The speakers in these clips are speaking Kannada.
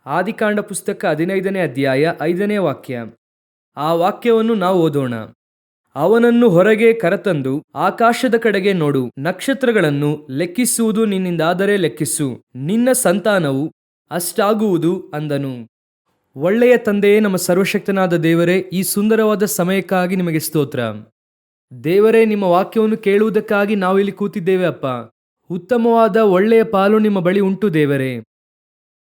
ಆದಿಕಾಂಡ ಪುಸ್ತಕ 15ನೇ ಅಧ್ಯಾಯ 5ನೇ ವಾಕ್ಯ. ಆ ವಾಕ್ಯವನ್ನು ನಾವು ಓದೋಣ. ಅವನನ್ನು ಹೊರಗೆ ಕರೆತಂದು ಆಕಾಶದ ಕಡೆಗೆ ನೋಡು, ನಕ್ಷತ್ರಗಳನ್ನು ಲೆಕ್ಕಿಸುವುದು ನಿನ್ನಿಂದಾದರೆ ಲೆಕ್ಕಿಸು, ನಿನ್ನ ಸಂತಾನವು ಅಷ್ಟಾಗುವುದು ಅಂದನು. ಒಳ್ಳೆಯ ತಂದೆಯೇ, ನಮ್ಮ ಸರ್ವಶಕ್ತನಾದ ದೇವರೇ, ಈ ಸುಂದರವಾದ ಸಮಯಕ್ಕಾಗಿ ನಿಮಗೆ ಸ್ತೋತ್ರ. ದೇವರೇ, ನಿಮ್ಮ ವಾಕ್ಯವನ್ನು ಕೇಳುವುದಕ್ಕಾಗಿ ನಾವು ಇಲ್ಲಿ ಕೂತಿದ್ದೇವೆ ಅಪ್ಪ. ಉತ್ತಮವಾದ ಒಳ್ಳೆಯ ಪಾಲು ನಿಮ್ಮ ಬಳಿ ಉಂಟು ದೇವರೇ.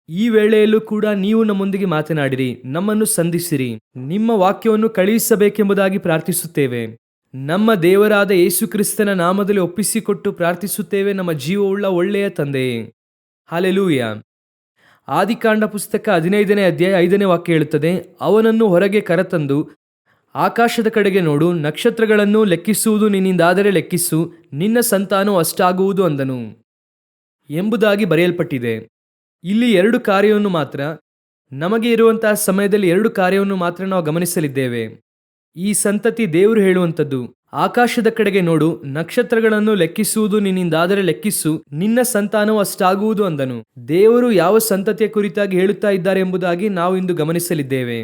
ಈ ವೇಳೆಯಲ್ಲೂ ಕೂಡ ನೀವು ನಮ್ಮೊಂದಿಗೆ ಮಾತನಾಡಿರಿ, ನಮ್ಮನ್ನು ಸಂಧಿಸಿರಿ, ನಿಮ್ಮ ವಾಕ್ಯವನ್ನು ಕಳುಹಿಸಬೇಕೆಂಬುದಾಗಿ ಪ್ರಾರ್ಥಿಸುತ್ತೇವೆ. ನಮ್ಮ ದೇವರಾದ ಯೇಸು ಕ್ರಿಸ್ತನ ನಾಮದಲ್ಲಿ ಒಪ್ಪಿಸಿಕೊಟ್ಟು ಪ್ರಾರ್ಥಿಸುತ್ತೇವೆ, ನಮ್ಮ ಜೀವವುಳ್ಳ ಒಳ್ಳೆಯ ತಂದೆಯೇ. ಹಲ್ಲೆಲೂಯಾ. ಆದಿಕಾಂಡ ಪುಸ್ತಕ 15ನೇ ಅಧ್ಯಾಯ 5ನೇ ವಾಕ್ಯ ಹೇಳುತ್ತದೆ, ಅವನನ್ನು ಹೊರಗೆ ಕರೆತಂದು ಆಕಾಶದ ಕಡೆಗೆ ನೋಡು, ನಕ್ಷತ್ರಗಳನ್ನು ಲೆಕ್ಕಿಸುವುದು ನಿನ್ನಿಂದಾದರೆ ಲೆಕ್ಕಿಸು, ನಿನ್ನ ಸಂತಾನವು ಅಷ್ಟಾಗುವುದು ಅಂದನು ಎಂಬುದಾಗಿ ಬರೆಯಲ್ಪಟ್ಟಿದೆ. ಇಲ್ಲಿ 2 ಕಾರ್ಯವನ್ನು ಮಾತ್ರ, ನಮಗೆ ಇರುವಂತಹ ಸಮಯದಲ್ಲಿ 2 ಕಾರ್ಯವನ್ನು ಮಾತ್ರ ನಾವು ಗಮನಿಸಲಿದ್ದೇವೆ. ಈ ಸಂತತಿ ದೇವರು ಹೇಳುವಂಥದ್ದು, ಆಕಾಶದ ಕಡೆಗೆ ನೋಡು, ನಕ್ಷತ್ರಗಳನ್ನು ಲೆಕ್ಕಿಸುವುದು ನಿನ್ನಿಂದಾದರೆ ಲೆಕ್ಕಿಸು, ನಿನ್ನ ಸಂತಾನವು ಅಷ್ಟಾಗುವುದು ಅಂದನು. ದೇವರು ಯಾವ ಸಂತತಿಯ ಕುರಿತಾಗಿ ಹೇಳುತ್ತಾ ಇದ್ದಾರೆ ಎಂಬುದಾಗಿ ನಾವು ಇಂದು ಗಮನಿಸಲಿದ್ದೇವೆ.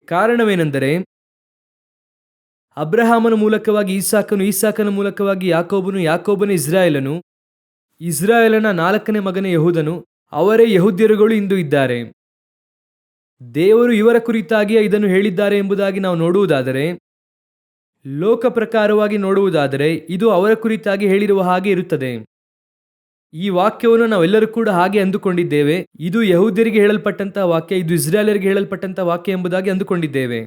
ಕಾರಣವೇನೆಂದರೆ, ಅಬ್ರಹಾಮನ ಮೂಲಕವಾಗಿ ಈಸಾಕನು, ಈಸಾಕನ ಮೂಲಕವಾಗಿ ಯಾಕೋಬನು, ಯಾಕೋಬನ ಇಸ್ರಾಯೇಲನು, ಇಸ್ರಾಯೇಲನ 4ನೇ ಮಗನೇ ಯಹೂದನು, ಅವರೇ ಯಹೂದ್ಯರುಗಳು ಇಂದು ಇದ್ದಾರೆ. ದೇವರು ಇವರ ಕುರಿತಾಗಿ ಇದನ್ನು ಹೇಳಿದ್ದಾರೆ ಎಂಬುದಾಗಿ ನಾವು ನೋಡುವುದಾದರೆ, ಲೋಕ ಪ್ರಕಾರವಾಗಿ ನೋಡುವುದಾದರೆ ಇದು ಅವರ ಕುರಿತಾಗಿ ಹೇಳಿರುವ ಹಾಗೆ ಇರುತ್ತದೆ. ಈ ವಾಕ್ಯವನ್ನು ನಾವೆಲ್ಲರೂ ಕೂಡ ಹಾಗೆ ಅಂದುಕೊಂಡಿದ್ದೇವೆ. ಇದು ಯಹೂದ್ಯರಿಗೆ ಹೇಳಲ್ಪಟ್ಟಂತಹ ವಾಕ್ಯ, ಇದು ಇಸ್ರಾಯೇಲರಿಗೆ ಹೇಳಲ್ಪಟ್ಟಂತಹ ವಾಕ್ಯ ಎಂಬುದಾಗಿ ಅಂದುಕೊಂಡಿದ್ದೇವೆ.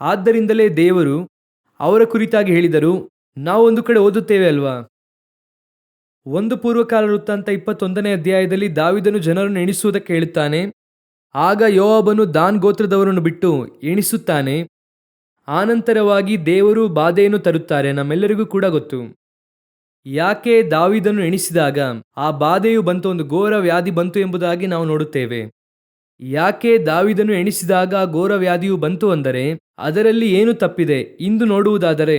ಆದ್ದರಿಂದಲೇ ದೇವರು ಅವರ ಕುರಿತಾಗಿ ಹೇಳಿದರು. ನಾವು ಒಂದು ಕಡೆ ಓದುತ್ತೇವೆ ಅಲ್ವಾ, 1 ಪೂರ್ವಕಾಲ ವೃತ್ತಾಂತ 21ನೇ ಅಧ್ಯಾಯದಲ್ಲಿ ದಾವೀದನು ಜನರನ್ನು ಎಣಿಸುವುದಕ್ಕೆ ಹೇಳುತ್ತಾನೆ. ಆಗ ಯೋವಾಬನು ದಾನ್ ಗೋತ್ರದವರನ್ನು ಬಿಟ್ಟು ಎಣಿಸುತ್ತಾನೆ. ಆನಂತರವಾಗಿ ದೇವರು ಬಾಧೆಯನ್ನು ತರುತ್ತಾರೆ. ನಮ್ಮೆಲ್ಲರಿಗೂ ಕೂಡ ಗೊತ್ತು ಯಾಕೆ ದಾವೀದನು ಎಣಿಸಿದಾಗ ಆ ಬಾಧೆಯು ಬಂತು, ಒಂದು ಘೋರ ವ್ಯಾಧಿ ಬಂತು ಎಂಬುದಾಗಿ ನಾವು ನೋಡುತ್ತೇವೆ. ಯಾಕೆ ದಾವೀದನು ಎಣಿಸಿದಾಗ ಘೋರ ವ್ಯಾಧಿಯು ಬಂತು ಅಂದರೆ ಅದರಲ್ಲಿ ಏನು ತಪ್ಪಿದೆ? ಇಂದು ನೋಡುವುದಾದರೆ,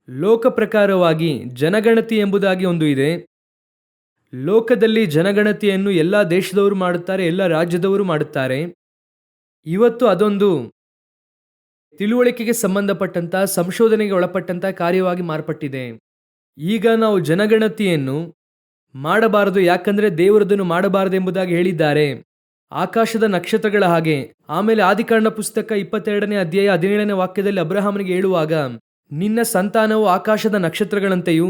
ಲೋಕ ಪ್ರಕಾರವಾಗಿ ಜನಗಣತಿ ಎಂಬುದಾಗಿ ಒಂದು ಇದೆ. ಲೋಕದಲ್ಲಿ ಜನಗಣತಿಯನ್ನು ಎಲ್ಲ ದೇಶದವರು ಮಾಡುತ್ತಾರೆ, ಎಲ್ಲ ರಾಜ್ಯದವರು ಮಾಡುತ್ತಾರೆ. ಇವತ್ತು ಅದೊಂದು ತಿಳುವಳಿಕೆಗೆ ಸಂಬಂಧಪಟ್ಟಂತ, ಸಂಶೋಧನೆಗೆ ಒಳಪಟ್ಟಂತ ಕಾರ್ಯವಾಗಿ ಮಾರ್ಪಟ್ಟಿದೆ. ಈಗ ನಾವು ಜನಗಣತಿಯನ್ನು ಮಾಡಬಾರದು, ಯಾಕಂದ್ರೆ ದೇವರದನ್ನು ಮಾಡಬಾರದು ಎಂಬುದಾಗಿ ಹೇಳಿದ್ದಾರೆ, ಆಕಾಶದ ನಕ್ಷತ್ರಗಳ ಹಾಗೆ. ಆಮೇಲೆ ಆದಿಕಾಂಡ ಪುಸ್ತಕ 22ನೇ ಅಧ್ಯಾಯ 17ನೇ ವಾಕ್ಯದಲ್ಲಿ ಅಬ್ರಹಾಮನಿಗೆ ಹೇಳುವಾಗ, ನಿನ್ನ ಸಂತಾನವು ಆಕಾಶದ ನಕ್ಷತ್ರಗಳಂತೆಯೂ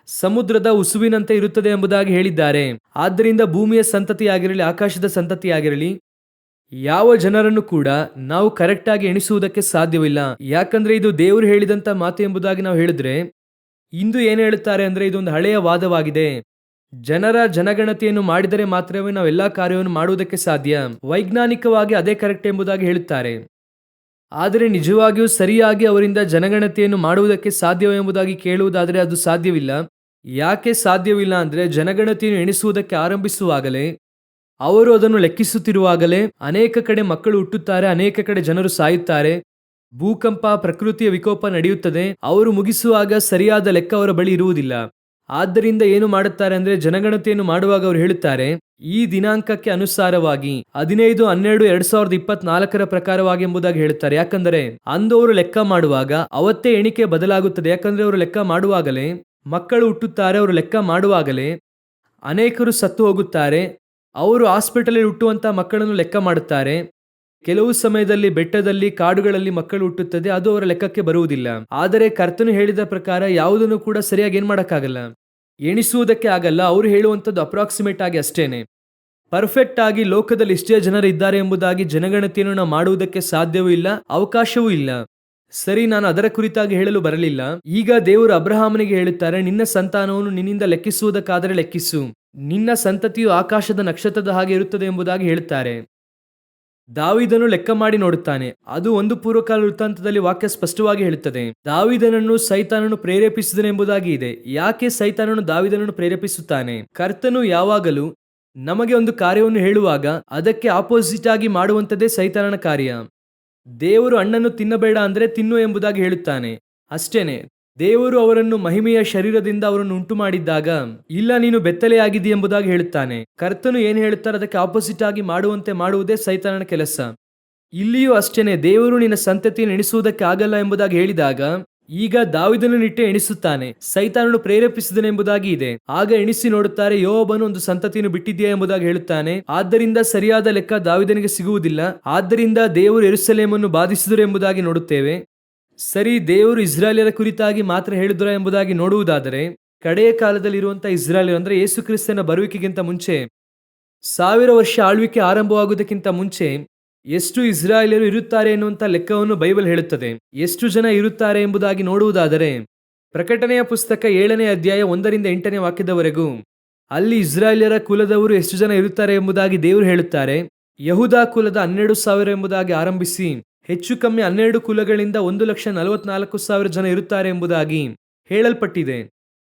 ಸಮುದ್ರದ ಉಸುವಿನಂತೆ ಇರುತ್ತದೆ ಎಂಬುದಾಗಿ ಹೇಳಿದ್ದಾರೆ. ಆದ್ದರಿಂದ ಭೂಮಿಯ ಸಂತತಿಯಾಗಿರಲಿ, ಆಕಾಶದ ಸಂತತಿಯಾಗಿರಲಿ, ಯಾವ ಜನರನ್ನು ಕೂಡ ನಾವು ಕರೆಕ್ಟಾಗಿ ಎಣಿಸುವುದಕ್ಕೆ ಸಾಧ್ಯವಿಲ್ಲ. ಯಾಕಂದ್ರೆ ಇದು ದೇವರು ಹೇಳಿದಂತ ಮಾತು ಎಂಬುದಾಗಿ ನಾವು ಹೇಳಿದ್ರೆ, ಇಂದು ಏನು ಹೇಳುತ್ತಾರೆ ಅಂದ್ರೆ ಇದೊಂದು ಹಳೆಯ ವಾದವಾಗಿದೆ. ಜನರ ಜನಗಣತಿಯನ್ನು ಮಾಡಿದರೆ ಮಾತ್ರವೇ ನಾವು ಎಲ್ಲಾ ಕಾರ್ಯವನ್ನು ಮಾಡುವುದಕ್ಕೆ ಸಾಧ್ಯ, ವೈಜ್ಞಾನಿಕವಾಗಿ ಅದೇ ಕರೆಕ್ಟ್ ಎಂಬುದಾಗಿ ಹೇಳುತ್ತಾರೆ. ಆದರೆ ನಿಜವಾಗಿಯೂ ಸರಿಯಾಗಿ ಅವರಿಂದ ಜನಗಣತಿಯನ್ನು ಮಾಡುವುದಕ್ಕೆ ಸಾಧ್ಯವೆಂಬುದಾಗಿ ಕೇಳುವುದಾದರೆ ಅದು ಸಾಧ್ಯವಿಲ್ಲ. ಯಾಕೆ ಸಾಧ್ಯವಿಲ್ಲ ಅಂದರೆ, ಜನಗಣತಿಯನ್ನು ಎಣಿಸುವುದಕ್ಕೆ ಆರಂಭಿಸುವಾಗಲೇ, ಅವರು ಅದನ್ನು ಲೆಕ್ಕಿಸುತ್ತಿರುವಾಗಲೇ ಅನೇಕ ಕಡೆ ಮಕ್ಕಳು ಹುಟ್ಟುತ್ತಾರೆ, ಅನೇಕ ಕಡೆ ಜನರು ಸಾಯುತ್ತಾರೆ, ಭೂಕಂಪ, ಪ್ರಕೃತಿಯ ವಿಕೋಪ ನಡೆಯುತ್ತದೆ. ಅವರು ಮುಗಿಸುವಾಗ ಸರಿಯಾದ ಲೆಕ್ಕ ಅವರ ಬಳಿ ಇರುವುದಿಲ್ಲ. ಆದ್ದರಿಂದ ಏನು ಮಾಡುತ್ತಾರೆ ಅಂದ್ರೆ, ಜನಗಣತಿಯನ್ನು ಮಾಡುವಾಗ ಅವರು ಹೇಳುತ್ತಾರೆ, ಈ ದಿನಾಂಕಕ್ಕೆ ಅನುಸಾರವಾಗಿ 15/12/2024 ಪ್ರಕಾರವಾಗಿ ಎಂಬುದಾಗಿ ಹೇಳುತ್ತಾರೆ. ಯಾಕಂದರೆ ಅಂದು ಅವರು ಲೆಕ್ಕ ಮಾಡುವಾಗ ಅವತ್ತೇ ಎಣಿಕೆ ಬದಲಾಗುತ್ತದೆ. ಯಾಕಂದ್ರೆ ಅವರು ಲೆಕ್ಕ ಮಾಡುವಾಗಲೇ ಮಕ್ಕಳು ಹುಟ್ಟುತ್ತಾರೆ, ಅವರು ಲೆಕ್ಕ ಮಾಡುವಾಗಲೇ ಅನೇಕರು ಸತ್ತು ಹೋಗುತ್ತಾರೆ. ಅವರು ಹಾಸ್ಪಿಟಲ್ ಹುಟ್ಟುವಂತ ಮಕ್ಕಳನ್ನು ಲೆಕ್ಕ ಮಾಡುತ್ತಾರೆ. ಕೆಲವು ಸಮಯದಲ್ಲಿ ಬೆಟ್ಟದಲ್ಲಿ, ಕಾಡುಗಳಲ್ಲಿ ಮಕ್ಕಳು ಹುಟ್ಟುತ್ತದೆ, ಅದು ಅವರ ಲೆಕ್ಕಕ್ಕೆ ಬರುವುದಿಲ್ಲ. ಆದರೆ ಕರ್ತನು ಹೇಳಿದ ಪ್ರಕಾರ ಯಾವುದನ್ನು ಕೂಡ ಸರಿಯಾಗಿ ಏನ್ ಮಾಡಕ್ಕಾಗಲ್ಲ, ಎಣಿಸುವುದಕ್ಕೆ ಆಗಲ್ಲ. ಅವರು ಹೇಳುವಂಥದ್ದು ಅಪ್ರಾಕ್ಸಿಮೇಟ್ ಆಗಿ ಅಷ್ಟೇನೆ. ಪರ್ಫೆಕ್ಟ್ ಆಗಿ ಲೋಕದಲ್ಲಿ ಇಷ್ಟೇ ಜನರು ಇದ್ದಾರೆ ಎಂಬುದಾಗಿ ಜನಗಣತಿಯನ್ನು ನಾವು ಮಾಡುವುದಕ್ಕೆ ಸಾಧ್ಯವೂ ಇಲ್ಲ, ಅವಕಾಶವೂ ಇಲ್ಲ. ಸರಿ, ನಾನು ಅದರ ಕುರಿತಾಗಿ ಹೇಳಲು ಬರಲಿಲ್ಲ. ಈಗ ದೇವರು ಅಬ್ರಹಾಮನಿಗೆ ಹೇಳುತ್ತಾರೆ, ನಿನ್ನ ಸಂತಾನವನ್ನು ನಿನ್ನಿಂದ ಲೆಕ್ಕಿಸುವುದಕ್ಕಾದರೆ ಲೆಕ್ಕಿಸು, ನಿನ್ನ ಸಂತತಿಯು ಆಕಾಶದ ನಕ್ಷತ್ರದ ಹಾಗೆ ಇರುತ್ತದೆ ಎಂಬುದಾಗಿ ಹೇಳುತ್ತಾರೆ. ದಾವೀದನು ಲೆಕ್ಕ ಮಾಡಿ ನೋಡುತ್ತಾನೆ. ಅದು 1 ಪೂರ್ವಕಾಲ ವೃತ್ತಾಂತದಲ್ಲಿ ವಾಕ್ಯ ಸ್ಪಷ್ಟವಾಗಿ ಹೇಳುತ್ತದೆ, ದಾವೀದನನ್ನು ಸೈತಾನನು ಪ್ರೇರೇಪಿಸಿದನೆಂಬುದಾಗಿ ಇದೆ. ಯಾಕೆ ಸೈತಾನನು ದಾವೀದನನ್ನು ಪ್ರೇರೇಪಿಸುತ್ತಾನೆ? ಕರ್ತನು ಯಾವಾಗಲೂ ನಮಗೆ ಒಂದು ಕಾರ್ಯವನ್ನು ಹೇಳುವಾಗ ಅದಕ್ಕೆ ಆಪೋಸಿಟ್ ಆಗಿ ಮಾಡುವಂಥದ್ದೇ ಸೈತಾನನ ಕಾರ್ಯ. ದೇವರು ಹಣ್ಣನ್ನು ತಿನ್ನಬೇಡ ಅಂದ್ರೆ ತಿನ್ನು ಎಂಬುದಾಗಿ ಹೇಳುತ್ತಾನೆ, ಅಷ್ಟೇನೆ. ದೇವರು ಅವರನ್ನು ಮಹಿಮೆಯ ಶರೀರದಿಂದ ಅವರನ್ನು ಉಂಟು ಮಾಡಿದ್ದಾಗ, ಇಲ್ಲ ನೀನು ಬೆತ್ತಲೆಯಾಗಿದ್ದೀ ಎಂಬುದಾಗಿ ಹೇಳುತ್ತಾನೆ. ಕರ್ತನು ಏನು ಹೇಳುತ್ತಾರೆ ಅದಕ್ಕೆ ಆಪೋಸಿಟ್ ಆಗಿ ಮಾಡುವಂತೆ ಮಾಡುವುದೇ ಸೈತಾನನ ಕೆಲಸ. ಇಲ್ಲಿಯೂ ಅಷ್ಟೇನೆ, ದೇವರು ನಿನ್ನ ಸಂತತಿಯನ್ನು ಎಣಿಸುವುದಕ್ಕೆ ಆಗಲ್ಲ ಎಂಬುದಾಗಿ ಹೇಳಿದಾಗ, ಈಗ ದಾವೀದನನ್ನಿಟ್ಟೆ ಎಣಿಸುತ್ತಾನೆ. ಸೈತಾನನು ಪ್ರೇರೇಪಿಸಿದನು ಎಂಬುದಾಗಿ ಇದೆ. ಆಗ ಎಣಿಸಿ ನೋಡುತ್ತಾರೆ, ಯೋಬನು ಒಂದು ಸಂತತಿಯನ್ನು ಬಿಟ್ಟಿದೆಯಾ ಎಂಬುದಾಗಿ ಹೇಳುತ್ತಾನೆ. ಆದ್ದರಿಂದ ಸರಿಯಾದ ಲೆಕ್ಕ ದಾವೀದನಿಗೆ ಸಿಗುವುದಿಲ್ಲ. ಆದ್ದರಿಂದ ದೇವರು ಯೆರೂಸಲೇಮನ್ನು ಬಾಧಿಸಿದರು ಎಂಬುದಾಗಿ ನೋಡುತ್ತೇವೆ. ಸರಿ, ದೇವರು ಇಸ್ರಾಯೇಲ್ಯರ ಕುರಿತಾಗಿ ಮಾತ್ರ ಹೇಳಿದ್ರ ಎಂಬುದಾಗಿ ನೋಡುವುದಾದರೆ, ಕಡೆಯ ಕಾಲದಲ್ಲಿ ಇರುವಂತಹ ಇಸ್ರಾಯೇಲ್ಯರು ಅಂದ್ರೆ ಯೇಸು ಕ್ರಿಸ್ತನ ಬರುವಿಕೆಗಿಂತ ಮುಂಚೆ 1000 ವರ್ಷ ಆಳ್ವಿಕೆ ಆರಂಭವಾಗುವುದಕ್ಕಿಂತ ಮುಂಚೆ ಎಷ್ಟು ಇಸ್ರಾಯೇಲ್ಯರು ಇರುತ್ತಾರೆ ಎನ್ನುವಂತ ಲೆಕ್ಕವನ್ನು ಬೈಬಲ್ ಹೇಳುತ್ತದೆ. ಎಷ್ಟು ಜನ ಇರುತ್ತಾರೆ ಎಂಬುದಾಗಿ ನೋಡುವುದಾದರೆ, ಪ್ರಕಟಣೆಯ ಪುಸ್ತಕ 7ನೇ ಅಧ್ಯಾಯ 1ರಿಂದ 8ನೇ ವಾಕ್ಯದವರೆಗೂ ಅಲ್ಲಿ ಇಸ್ರಾಯೇಲ್ಯರ ಕುಲದವರು ಎಷ್ಟು ಜನ ಇರುತ್ತಾರೆ ಎಂಬುದಾಗಿ ದೇವರು ಹೇಳುತ್ತಾರೆ. ಯಹೂದ ಕುಲದ 12,000 ಎಂಬುದಾಗಿ ಆರಂಭಿಸಿ ಹೆಚ್ಚು ಕಮ್ಮಿ 12 ಕುಲಗಳಿಂದ 1,44,000 ಜನ ಇರುತ್ತಾರೆ ಎಂಬುದಾಗಿ ಹೇಳಲ್ಪಟ್ಟಿದೆ.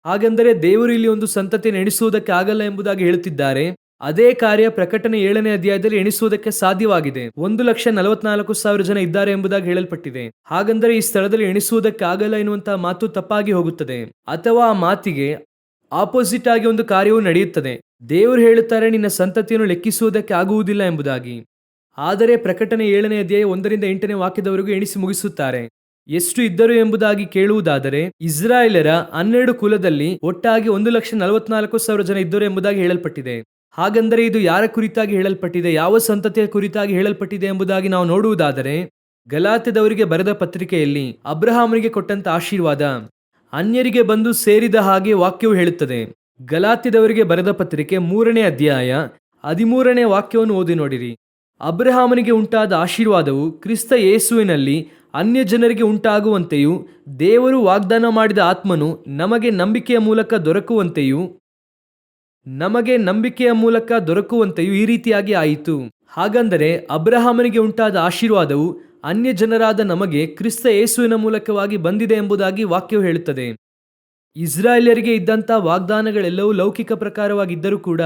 ಹಾಗೆಂದರೆ ದೇವರು ಇಲ್ಲಿ ಒಂದು ಸಂತತಿಯನ್ನು ಎಣಿಸುವುದಕ್ಕೆ ಆಗಲ್ಲ ಎಂಬುದಾಗಿ ಹೇಳುತ್ತಿದ್ದಾರೆ. ಅದೇ ಕಾರ್ಯ ಪ್ರಕಟಣೆ 7ನೇ ಅಧ್ಯಾಯದಲ್ಲಿ ಎಣಿಸುವುದಕ್ಕೆ ಸಾಧ್ಯವಾಗಿದೆ. 1,44,000 ಜನ ಇದ್ದಾರೆ ಎಂಬುದಾಗಿ ಹೇಳಲ್ಪಟ್ಟಿದೆ. ಹಾಗಂದರೆ ಈ ಸ್ಥಳದಲ್ಲಿ ಎಣಿಸುವುದಕ್ಕೆ ಆಗಲ್ಲ ಎನ್ನುವಂತಹ ಮಾತು ತಪ್ಪಾಗಿ ಹೋಗುತ್ತದೆ, ಅಥವಾ ಆ ಮಾತಿಗೆ ಆಪೋಸಿಟ್ ಆಗಿ ಒಂದು ಕಾರ್ಯವು ನಡೆಯುತ್ತದೆ. ದೇವರು ಹೇಳುತ್ತಾರೆ ನಿನ್ನ ಸಂತತಿಯನ್ನು ಲೆಕ್ಕಿಸುವುದಕ್ಕೆ ಆಗುವುದಿಲ್ಲ ಎಂಬುದಾಗಿ. ಆದರೆ ಪ್ರಕಟಣೆ 7ನೇ ಅಧ್ಯಾಯ 1ರಿಂದ 8ನೇ ವಾಕ್ಯದವರೆಗೂ ಎಣಿಸಿ ಮುಗಿಸುತ್ತಾರೆ. ಎಷ್ಟು ಇದ್ದರು ಎಂಬುದಾಗಿ ಕೇಳುವುದಾದರೆ, ಇಸ್ರಾಯೇಲರ 12 ಕುಲದಲ್ಲಿ ಒಟ್ಟಾಗಿ 1,44,000 ಜನ ಇದ್ದರು ಎಂಬುದಾಗಿ ಹೇಳಲ್ಪಟ್ಟಿದೆ. ಹಾಗಂದರೆ ಇದು ಯಾರ ಕುರಿತಾಗಿ ಹೇಳಲ್ಪಟ್ಟಿದೆ, ಯಾವ ಸಂತತಿಯ ಕುರಿತಾಗಿ ಹೇಳಲ್ಪಟ್ಟಿದೆ ಎಂಬುದಾಗಿ ನಾವು ನೋಡುವುದಾದರೆ, ಗಲಾತ್ಯದವರಿಗೆ ಬರೆದ ಪತ್ರಿಕೆಯಲ್ಲಿ ಅಬ್ರಹಾಮನಿಗೆ ಕೊಟ್ಟಂತ ಆಶೀರ್ವಾದ ಅನ್ಯರಿಗೆ ಬಂದು ಸೇರಿದ ಹಾಗೆ ವಾಕ್ಯವು ಹೇಳುತ್ತದೆ. ಗಲಾತ್ಯದವರಿಗೆ ಬರೆದ ಪತ್ರಿಕೆ 3ನೇ ಅಧ್ಯಾಯ 13ನೇ ವಾಕ್ಯವನ್ನು ಓದಿ ನೋಡಿರಿ. ಅಬ್ರಹಾಮನಿಗೆ ಉಂಟಾದ ಆಶೀರ್ವಾದವು ಕ್ರಿಸ್ತ ಯೇಸುವಿನಲ್ಲಿ ಅನ್ಯ ಜನರಿಗೆ ಉಂಟಾಗುವಂತೆಯೂ ದೇವರು ವಾಗ್ದಾನ ಮಾಡಿದ ಆತ್ಮನು ನಮಗೆ ನಂಬಿಕೆಯ ಮೂಲಕ ದೊರಕುವಂತೆಯೂ ಈ ರೀತಿಯಾಗಿ ಆಯಿತು. ಹಾಗಂದರೆ ಅಬ್ರಹಾಮನಿಗೆ ಉಂಟಾದ ಆಶೀರ್ವಾದವು ಅನ್ಯ ಜನರಾದ ನಮಗೆ ಕ್ರಿಸ್ತ ಯೇಸುವಿನ ಮೂಲಕವಾಗಿ ಬಂದಿದೆ ಎಂಬುದಾಗಿ ವಾಕ್ಯವು ಹೇಳುತ್ತದೆ. ಇಸ್ರಾಯೇಲ್ಯರಿಗೆ ಇದ್ದಂಥ ವಾಗ್ದಾನಗಳೆಲ್ಲವೂ ಲೌಕಿಕ ಪ್ರಕಾರವಾಗಿದ್ದರೂ ಕೂಡ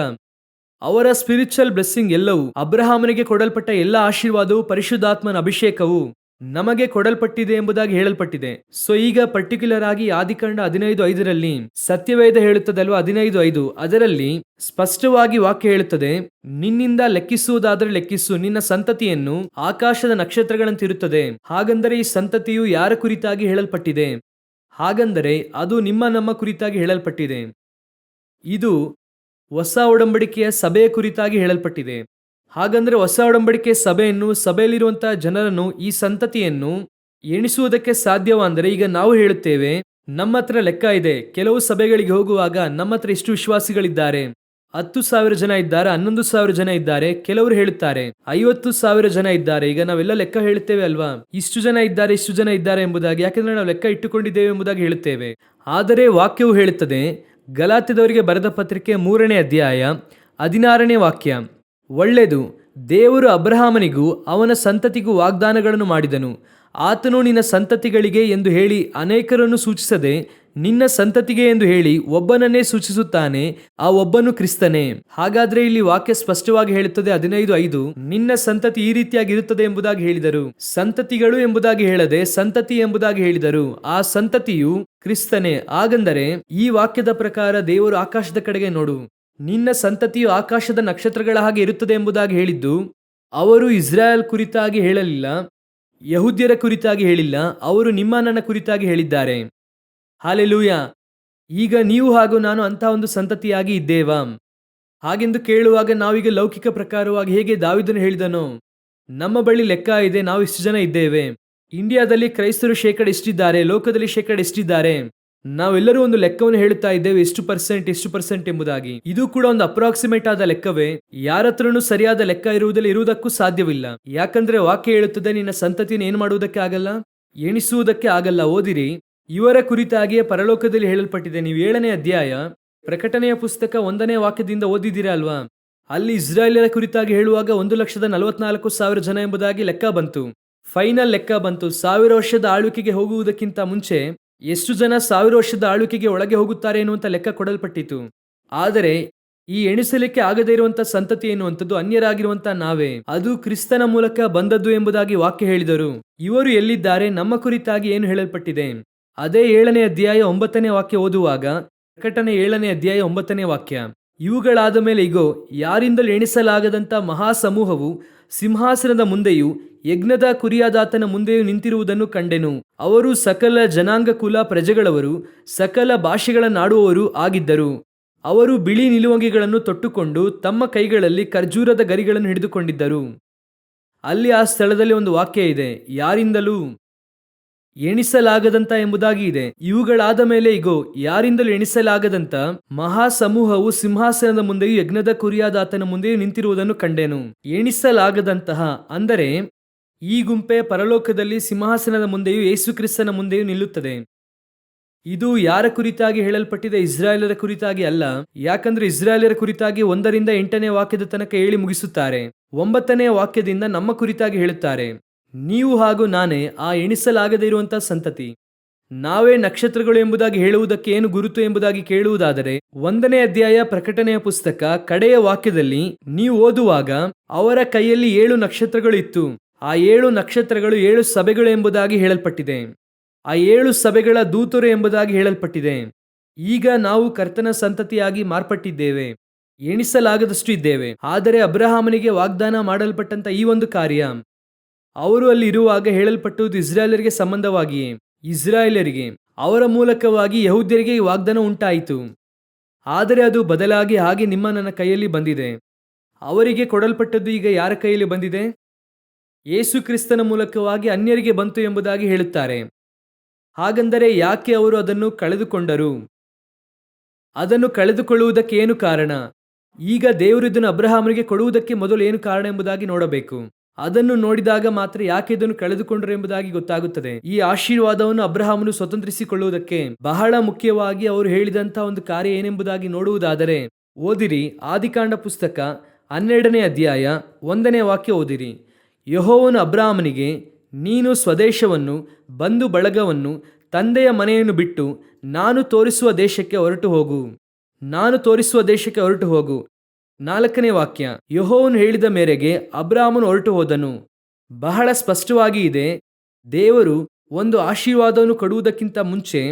ಅವರ ಸ್ಪಿರಿಚುವಲ್ ಬ್ಲೆಸ್ಸಿಂಗ್ ಎಲ್ಲವೂ, ಅಬ್ರಹಾಮನಿಗೆ ಕೊಡಲ್ಪಟ್ಟ ಎಲ್ಲ ಆಶೀರ್ವಾದವು, ಪರಿಶುದ್ಧಾತ್ಮನ ಅಭಿಷೇಕವು ನಮಗೆ ಕೊಡಲ್ಪಟ್ಟಿದೆ ಎಂಬುದಾಗಿ ಹೇಳಲ್ಪಟ್ಟಿದೆ. ಸೊ ಈಗ ಪರ್ಟಿಕ್ಯುಲರ್ ಆಗಿ ಆದಿಕಾಂಡ 15:5 ಸತ್ಯವೇದ ಹೇಳುತ್ತದಲ್ವ, 15:5 ಅದರಲ್ಲಿ ಸ್ಪಷ್ಟವಾಗಿ ವಾಕ್ಯ ಹೇಳುತ್ತದೆ, ನಿನ್ನಿಂದ ಲೆಕ್ಕಿಸುವುದಾದರೆ ಲೆಕ್ಕಿಸು, ನಿನ್ನ ಸಂತತಿಯನ್ನು ಆಕಾಶದ ನಕ್ಷತ್ರಗಳಂತಿರುತ್ತದೆ. ಹಾಗಂದರೆ ಈ ಸಂತತಿಯು ಯಾರ ಕುರಿತಾಗಿ ಹೇಳಲ್ಪಟ್ಟಿದೆ? ಹಾಗಂದರೆ ಅದು ನಮ್ಮ ಕುರಿತಾಗಿ ಹೇಳಲ್ಪಟ್ಟಿದೆ. ಇದು ಹೊಸ ಒಡಂಬಡಿಕೆಯ ಸಭೆಯ ಕುರಿತಾಗಿ ಹೇಳಲ್ಪಟ್ಟಿದೆ. ಹಾಗಂದ್ರೆ ಹೊಸ ಒಡಂಬಡಿಕೆ ಸಭೆಯನ್ನು, ಸಭೆಯಲ್ಲಿರುವಂತಹ ಜನರನ್ನು, ಈ ಸಂತತಿಯನ್ನು ಎಣಿಸುವುದಕ್ಕೆ ಸಾಧ್ಯವಾದರೆ, ಈಗ ನಾವು ಹೇಳುತ್ತೇವೆ ನಮ್ಮ ಹತ್ರ ಲೆಕ್ಕ ಇದೆ. ಕೆಲವು ಸಭೆಗಳಿಗೆ ಹೋಗುವಾಗ ನಮ್ಮ ಹತ್ರ ಇಷ್ಟು ವಿಶ್ವಾಸಿಗಳಿದ್ದಾರೆ, 10,000 ಜನ ಇದ್ದಾರೆ, 11,000 ಜನ ಇದ್ದಾರೆ. ಕೆಲವರು ಹೇಳುತ್ತಾರೆ 50,000 ಜನ ಇದ್ದಾರೆ. ಈಗ ನಾವೆಲ್ಲ ಲೆಕ್ಕ ಹೇಳುತ್ತೇವೆ ಅಲ್ವಾ, ಇಷ್ಟು ಜನ ಇದ್ದಾರೆ, ಇಷ್ಟು ಜನ ಇದ್ದಾರೆ ಎಂಬುದಾಗಿ, ಯಾಕೆಂದ್ರೆ ನಾವು ಲೆಕ್ಕ ಇಟ್ಟುಕೊಂಡಿದ್ದೇವೆ ಎಂಬುದಾಗಿ ಹೇಳುತ್ತೇವೆ. ಆದರೆ ವಾಕ್ಯವು ಹೇಳುತ್ತದೆ, ಗಲಾತ್ಯದವರಿಗೆ ಬರೆದ ಪತ್ರಿಕೆ 3ನೇ ಅಧ್ಯಾಯ 16ನೇ ವಾಕ್ಯ, ಒಳ್ಳೆಯದು, ದೇವರು ಅಬ್ರಹಾಮನಿಗೂ ಅವನ ಸಂತತಿಗೂ ವಾಗ್ದಾನಗಳನ್ನು ಮಾಡಿದನು. ಆತನು ನಿನ್ನ ಸಂತತಿಗಳಿಗೆ ಎಂದು ಹೇಳಿ ಅನೇಕರನ್ನು ಸೂಚಿಸದೆ ನಿನ್ನ ಸಂತತಿಗೆ ಎಂದು ಹೇಳಿ ಒಬ್ಬನನ್ನೇ ಸೂಚಿಸುತ್ತಾನೆ, ಆ ಒಬ್ಬನು ಕ್ರಿಸ್ತನೇ. ಹಾಗಾದ್ರೆ ಇಲ್ಲಿ ವಾಕ್ಯ ಸ್ಪಷ್ಟವಾಗಿ ಹೇಳುತ್ತದೆ 15:5 ನಿನ್ನ ಸಂತತಿ ಈ ರೀತಿಯಾಗಿ ಇರುತ್ತದೆ ಎಂಬುದಾಗಿ ಹೇಳಿದರು. ಸಂತತಿಗಳು ಎಂಬುದಾಗಿ ಹೇಳದೆ ಸಂತತಿ ಎಂಬುದಾಗಿ ಹೇಳಿದರು. ಆ ಸಂತತಿಯು ಕ್ರಿಸ್ತನೇ. ಹಾಗಂದರೆ ಈ ವಾಕ್ಯದ ಪ್ರಕಾರ ದೇವರು ಆಕಾಶದ ಕಡೆಗೆ ನೋಡು, ನಿನ್ನ ಸಂತತಿಯು ಆಕಾಶದ ನಕ್ಷತ್ರಗಳ ಹಾಗೆ ಇರುತ್ತದೆ ಎಂಬುದಾಗಿ ಹೇಳಿದ್ದು, ಅವರು ಇಸ್ರಾಯೇಲ್ ಕುರಿತಾಗಿ ಹೇಳಲಿಲ್ಲ, ಯಹೂದ್ಯರ ಕುರಿತಾಗಿ ಹೇಳಿಲ್ಲ, ಅವರು ನಿಮ್ಮ ನನ್ನ ಕುರಿತಾಗಿ ಹೇಳಿದ್ದಾರೆ. ಹಾಲೆಲೂಯಾ. ಈಗ ನೀವು ಹಾಗೂ ನಾನು ಅಂತಹ ಒಂದು ಸಂತತಿಯಾಗಿ ಇದ್ದೇವಾ ಹಾಗೆಂದು ಕೇಳುವಾಗ, ನಾವೀಗ ಲೌಕಿಕ ಪ್ರಕಾರವಾಗಿ ಹೇಗೆ ದಾವೀದನು ಹೇಳಿದನೋ, ನಮ್ಮ ಬಳಿ ಲೆಕ್ಕ ಇದೆ, ನಾವು ಇಷ್ಟು ಜನ ಇದ್ದೇವೆ, ಇಂಡಿಯಾದಲ್ಲಿ ಕ್ರೈಸ್ತರು ಶೇಕಡ ಎಷ್ಟಿದ್ದಾರೆ, ಲೋಕದಲ್ಲಿ ಶೇಕಡ ಎಷ್ಟಿದ್ದಾರೆ, ನಾವೆಲ್ಲರೂ ಒಂದು ಲೆಕ್ಕವನ್ನು ಹೇಳುತ್ತಾ ಇದ್ದೇವೆ, ಎಷ್ಟು ಪರ್ಸೆಂಟ್ ಎಂಬುದಾಗಿ. ಇದು ಕೂಡ ಒಂದು ಅಪ್ರಾಕ್ಸಿಮೇಟ್ ಆದ ಲೆಕ್ಕವೇ. ಯಾರ ಹತ್ರನೂ ಸರಿಯಾದ ಲೆಕ್ಕ ಇರುವುದಕ್ಕೂ ಸಾಧ್ಯವಿಲ್ಲ. ಯಾಕಂದ್ರೆ ವಾಕ್ಯ ಹೇಳುತ್ತದೆ, ನಿನ್ನ ಸಂತತಿಯನ್ನು ಏನು ಮಾಡುವುದಕ್ಕೆ ಆಗಲ್ಲ, ಎಣಿಸುವುದಕ್ಕೆ ಆಗಲ್ಲ. ಓದಿರಿ, ಇವರ ಕುರಿತಾಗಿಯೇ ಪರಲೋಕದಲ್ಲಿ ಹೇಳಲ್ಪಟ್ಟಿದೆ. ನೀವು 7ನೇ ಅಧ್ಯಾಯ ಪ್ರಕಟಣೆಯ ಪುಸ್ತಕ 1ನೇ ವಾಕ್ಯದಿಂದ ಓದಿದ್ದೀರಾ ಅಲ್ವಾ, ಅಲ್ಲಿ ಇಸ್ರಾಯೇಲ್ಯರ ಕುರಿತಾಗಿ ಹೇಳುವಾಗ 1,44,000 ಜನ ಎಂಬುದಾಗಿ ಲೆಕ್ಕ ಬಂತು. ಫೈನಲ್ ಲೆಕ್ಕ ಬಂತು. 1000 ವರ್ಷದ ಆಳ್ವಿಕೆಗೆ ಹೋಗುವುದಕ್ಕಿಂತ ಮುಂಚೆ ಎಷ್ಟು ಜನ 1000 ವರ್ಷದ ಆಳ್ವಿಕೆಗೆ ಒಳಗೆ ಹೋಗುತ್ತಾರೆ ಎನ್ನುವಂತ ಲೆಕ್ಕ ಕೊಡಲ್ಪಟ್ಟಿತು. ಆದರೆ ಈ ಎಣಿಸಲಿಕ್ಕೆ ಆಗದೇ ಇರುವಂತಹ ಸಂತತಿ ಎನ್ನುವಂಥದ್ದು ಅನ್ಯರಾಗಿರುವಂತಹ ನಾವೇ, ಅದು ಕ್ರಿಸ್ತನ ಮೂಲಕ ಬಂದದ್ದು ಎಂಬುದಾಗಿ ವಾಕ್ಯ ಹೇಳಿದರು. ಇವರು ಎಲ್ಲಿದ್ದಾರೆ, ನಮ್ಮ ಕುರಿತಾಗಿ ಏನು ಹೇಳಲ್ಪಟ್ಟಿದೆ? ಅದೇ 7ನೇ ಅಧ್ಯಾಯ 9ನೇ ವಾಕ್ಯ ಓದುವಾಗ, ಪ್ರಕಟಣೆ 7ನೇ ಅಧ್ಯಾಯ 9ನೇ ವಾಕ್ಯ, ಇವುಗಳಾದ ಮೇಲೆ ಇಗೋ, ಯಾರಿಂದಲೂ ಎಣಿಸಲಾಗದಂಥ ಮಹಾಸಮೂಹವು ಸಿಂಹಾಸನದ ಮುಂದೆಯೂ ಯಜ್ಞದ ಕುರಿಯಾದಾತನ ಮುಂದೆಯೂ ನಿಂತಿರುವುದನ್ನು ಕಂಡೆನು. ಅವರು ಸಕಲ ಜನಾಂಗ ಕುಲ ಪ್ರಜೆಗಳವರು, ಸಕಲ ಭಾಷೆಗಳನ್ನಾಡುವವರು ಆಗಿದ್ದರು. ಅವರು ಬಿಳಿ ನಿಲುವಂಗಿಗಳನ್ನು ತೊಟ್ಟುಕೊಂಡು ತಮ್ಮ ಕೈಗಳಲ್ಲಿ ಖರ್ಜೂರದ ಗರಿಗಳನ್ನು ಹಿಡಿದುಕೊಂಡಿದ್ದರು. ಅಲ್ಲಿ ಆ ಸ್ಥಳದಲ್ಲಿ ಒಂದು ವಾಕ್ಯ ಇದೆ, ಯಾರಿಂದಲೂ ಎಣಿಸಲಾಗದಂತ ಎಂಬುದಾಗಿ ಇದೆ. ಇವುಗಳಾದ ಮೇಲೆ ಇಗೋ, ಯಾರಿಂದಲೂ ಎಣಿಸಲಾಗದಂತ ಮಹಾಸಮೂಹವು ಸಿಂಹಾಸನದ ಮುಂದೆಯೂ ಯಜ್ಞದ ಕುರಿಯಾದಾತನ ಮುಂದೆಯೂ ನಿಂತಿರುವುದನ್ನು ಕಂಡೆನು. ಎಣಿಸಲಾಗದಂತಹ ಅಂದರೆ ಈ ಗುಂಪೆ ಪರಲೋಕದಲ್ಲಿ ಸಿಂಹಾಸನದ ಮುಂದೆಯೂ ಯೇಸುಕ್ರಿಸ್ತನ ಮುಂದೆಯೂ ನಿಲ್ಲುತ್ತದೆ. ಇದು ಯಾರ ಕುರಿತಾಗಿ ಹೇಳಲ್ಪಟ್ಟಿದೆ? ಇಸ್ರಾಯೇಲರ ಕುರಿತಾಗಿ ಅಲ್ಲ. ಯಾಕಂದ್ರೆ ಇಸ್ರಾಯೇಲರ ಕುರಿತಾಗಿ 1ರಿಂದ 8ನೇ ವಾಕ್ಯದ ತನಕ ಹೇಳಿ ಮುಗಿಸುತ್ತಾರೆ. 9ನೇ ವಾಕ್ಯದಿಂದ ನಮ್ಮ ಕುರಿತಾಗಿ ಹೇಳುತ್ತಾರೆ, ನೀವು ಹಾಗೂ ನಾನೇ ಆ ಎಣಿಸಲಾಗದೇ ಇರುವಂತಹ ಸಂತತಿ. ನಾವೇ ನಕ್ಷತ್ರಗಳು ಎಂಬುದಾಗಿ ಹೇಳುವುದಕ್ಕೆ ಏನು ಗುರುತು ಎಂಬುದಾಗಿ ಕೇಳುವುದಾದರೆ, 1ನೇ ಅಧ್ಯಾಯ ಪ್ರಕಟಣೆಯ ಪುಸ್ತಕ ಕಡೆಯ ವಾಕ್ಯದಲ್ಲಿ ನೀವು ಓದುವಾಗ, ಅವರ ಕೈಯಲ್ಲಿ 7 ನಕ್ಷತ್ರಗಳು ಇತ್ತು. ಆ 7 ನಕ್ಷತ್ರಗಳು 7 ಸಭೆಗಳು ಎಂಬುದಾಗಿ ಹೇಳಲ್ಪಟ್ಟಿದೆ. ಆ 7 ಸಭೆಗಳ ದೂತರು ಎಂಬುದಾಗಿ ಹೇಳಲ್ಪಟ್ಟಿದೆ. ಈಗ ನಾವು ಕರ್ತನ ಸಂತತಿಯಾಗಿ ಮಾರ್ಪಟ್ಟಿದ್ದೇವೆ, ಎಣಿಸಲಾಗದಷ್ಟು ಇದ್ದೇವೆ. ಆದರೆ ಅಬ್ರಹಾಮನಿಗೆ ವಾಗ್ದಾನ ಮಾಡಲ್ಪಟ್ಟಂತ ಈ ಒಂದು ಕಾರ್ಯ, ಅವರು ಅಲ್ಲಿ ಇರುವಾಗ ಹೇಳಲ್ಪಟ್ಟುದು ಇಸ್ರಾಯೇಲರಿಗೆ ಸಂಬಂಧವಾಗಿಯೇ. ಇಸ್ರಾಯೇಲರಿಗೆ, ಅವರ ಮೂಲಕವಾಗಿ ಯಹೂದ್ಯರಿಗೆ ಈ ವಾಗ್ದಾನ ಉಂಟಾಯಿತು. ಆದರೆ ಅದು ಬದಲಾಗಿ ಹಾಗೆ ನಿಮ್ಮ ನನ್ನ ಕೈಯಲ್ಲಿ ಬಂದಿದೆ. ಅವರಿಗೆ ಕೊಡಲ್ಪಟ್ಟದ್ದು ಈಗ ಯಾರ ಕೈಯಲ್ಲಿ ಬಂದಿದೆ? ಯೇಸು ಕ್ರಿಸ್ತನ ಮೂಲಕವಾಗಿ ಅನ್ಯರಿಗೆ ಬಂತು ಎಂಬುದಾಗಿ ಹೇಳುತ್ತಾರೆ. ಹಾಗಂದರೆ ಯಾಕೆ ಅವರು ಅದನ್ನು ಕಳೆದುಕೊಂಡರು? ಅದನ್ನು ಕಳೆದುಕೊಳ್ಳುವುದಕ್ಕೆ ಏನು ಕಾರಣ? ಈಗ ದೇವರು ಇದನ್ನು ಅಬ್ರಹಾಮನಿಗೆ ಕೊಡುವುದಕ್ಕೆ ಮೊದಲು ಏನು ಕಾರಣ ಎಂಬುದಾಗಿ ನೋಡಬೇಕು. ಅದನ್ನು ನೋಡಿದಾಗ ಮಾತ್ರ ಯಾಕೆ ಇದನ್ನು ಕಳೆದುಕೊಂಡರು ಎಂಬುದಾಗಿ ಗೊತ್ತಾಗುತ್ತದೆ. ಈ ಆಶೀರ್ವಾದವನ್ನು ಅಬ್ರಹಾಮನು ಸ್ವತಂತ್ರಿಸಿಕೊಳ್ಳುವುದಕ್ಕೆ ಬಹಳ ಮುಖ್ಯವಾಗಿ ಅವರು ಹೇಳಿದಂತಹ ಒಂದು ಕಾರ್ಯ ಏನೆಂಬುದಾಗಿ ನೋಡುವುದಾದರೆ, ಓದಿರಿ ಆದಿಕಾಂಡ ಪುಸ್ತಕ 12ನೇ ಅಧ್ಯಾಯ 1ನೇ ವಾಕ್ಯ ಓದಿರಿ. ಯೆಹೋವನು ಅಬ್ರಹಾಮನಿಗೆ, ನೀನು ಸ್ವದೇಶವನ್ನು, ಬಂಧು ಬಳಗವನ್ನು, ತಂದೆಯ ಮನೆಯನ್ನು ಬಿಟ್ಟು ನಾನು ತೋರಿಸುವ ದೇಶಕ್ಕೆ ಹೊರಟು ಹೋಗು. ನಾನು ತೋರಿಸುವ ದೇಶಕ್ಕೆ ಹೊರಟು ಹೋಗು. 4ನೇ ವಾಕ್ಯ, ಯೆಹೋವನು ಹೇಳಿದ ಮೇರೆಗೆ ಅಬ್ರಹಾಮನು ಹೊರಟು ಹೋದನು. ಬಹಳ ಸ್ಪಷ್ಟವಾಗಿ ಇದೆ, ದೇವರು ಒಂದು ಆಶೀರ್ವಾದವನ್ನು ಕೊಡುವುದಕ್ಕಿಂತ ಮುಂಚೆ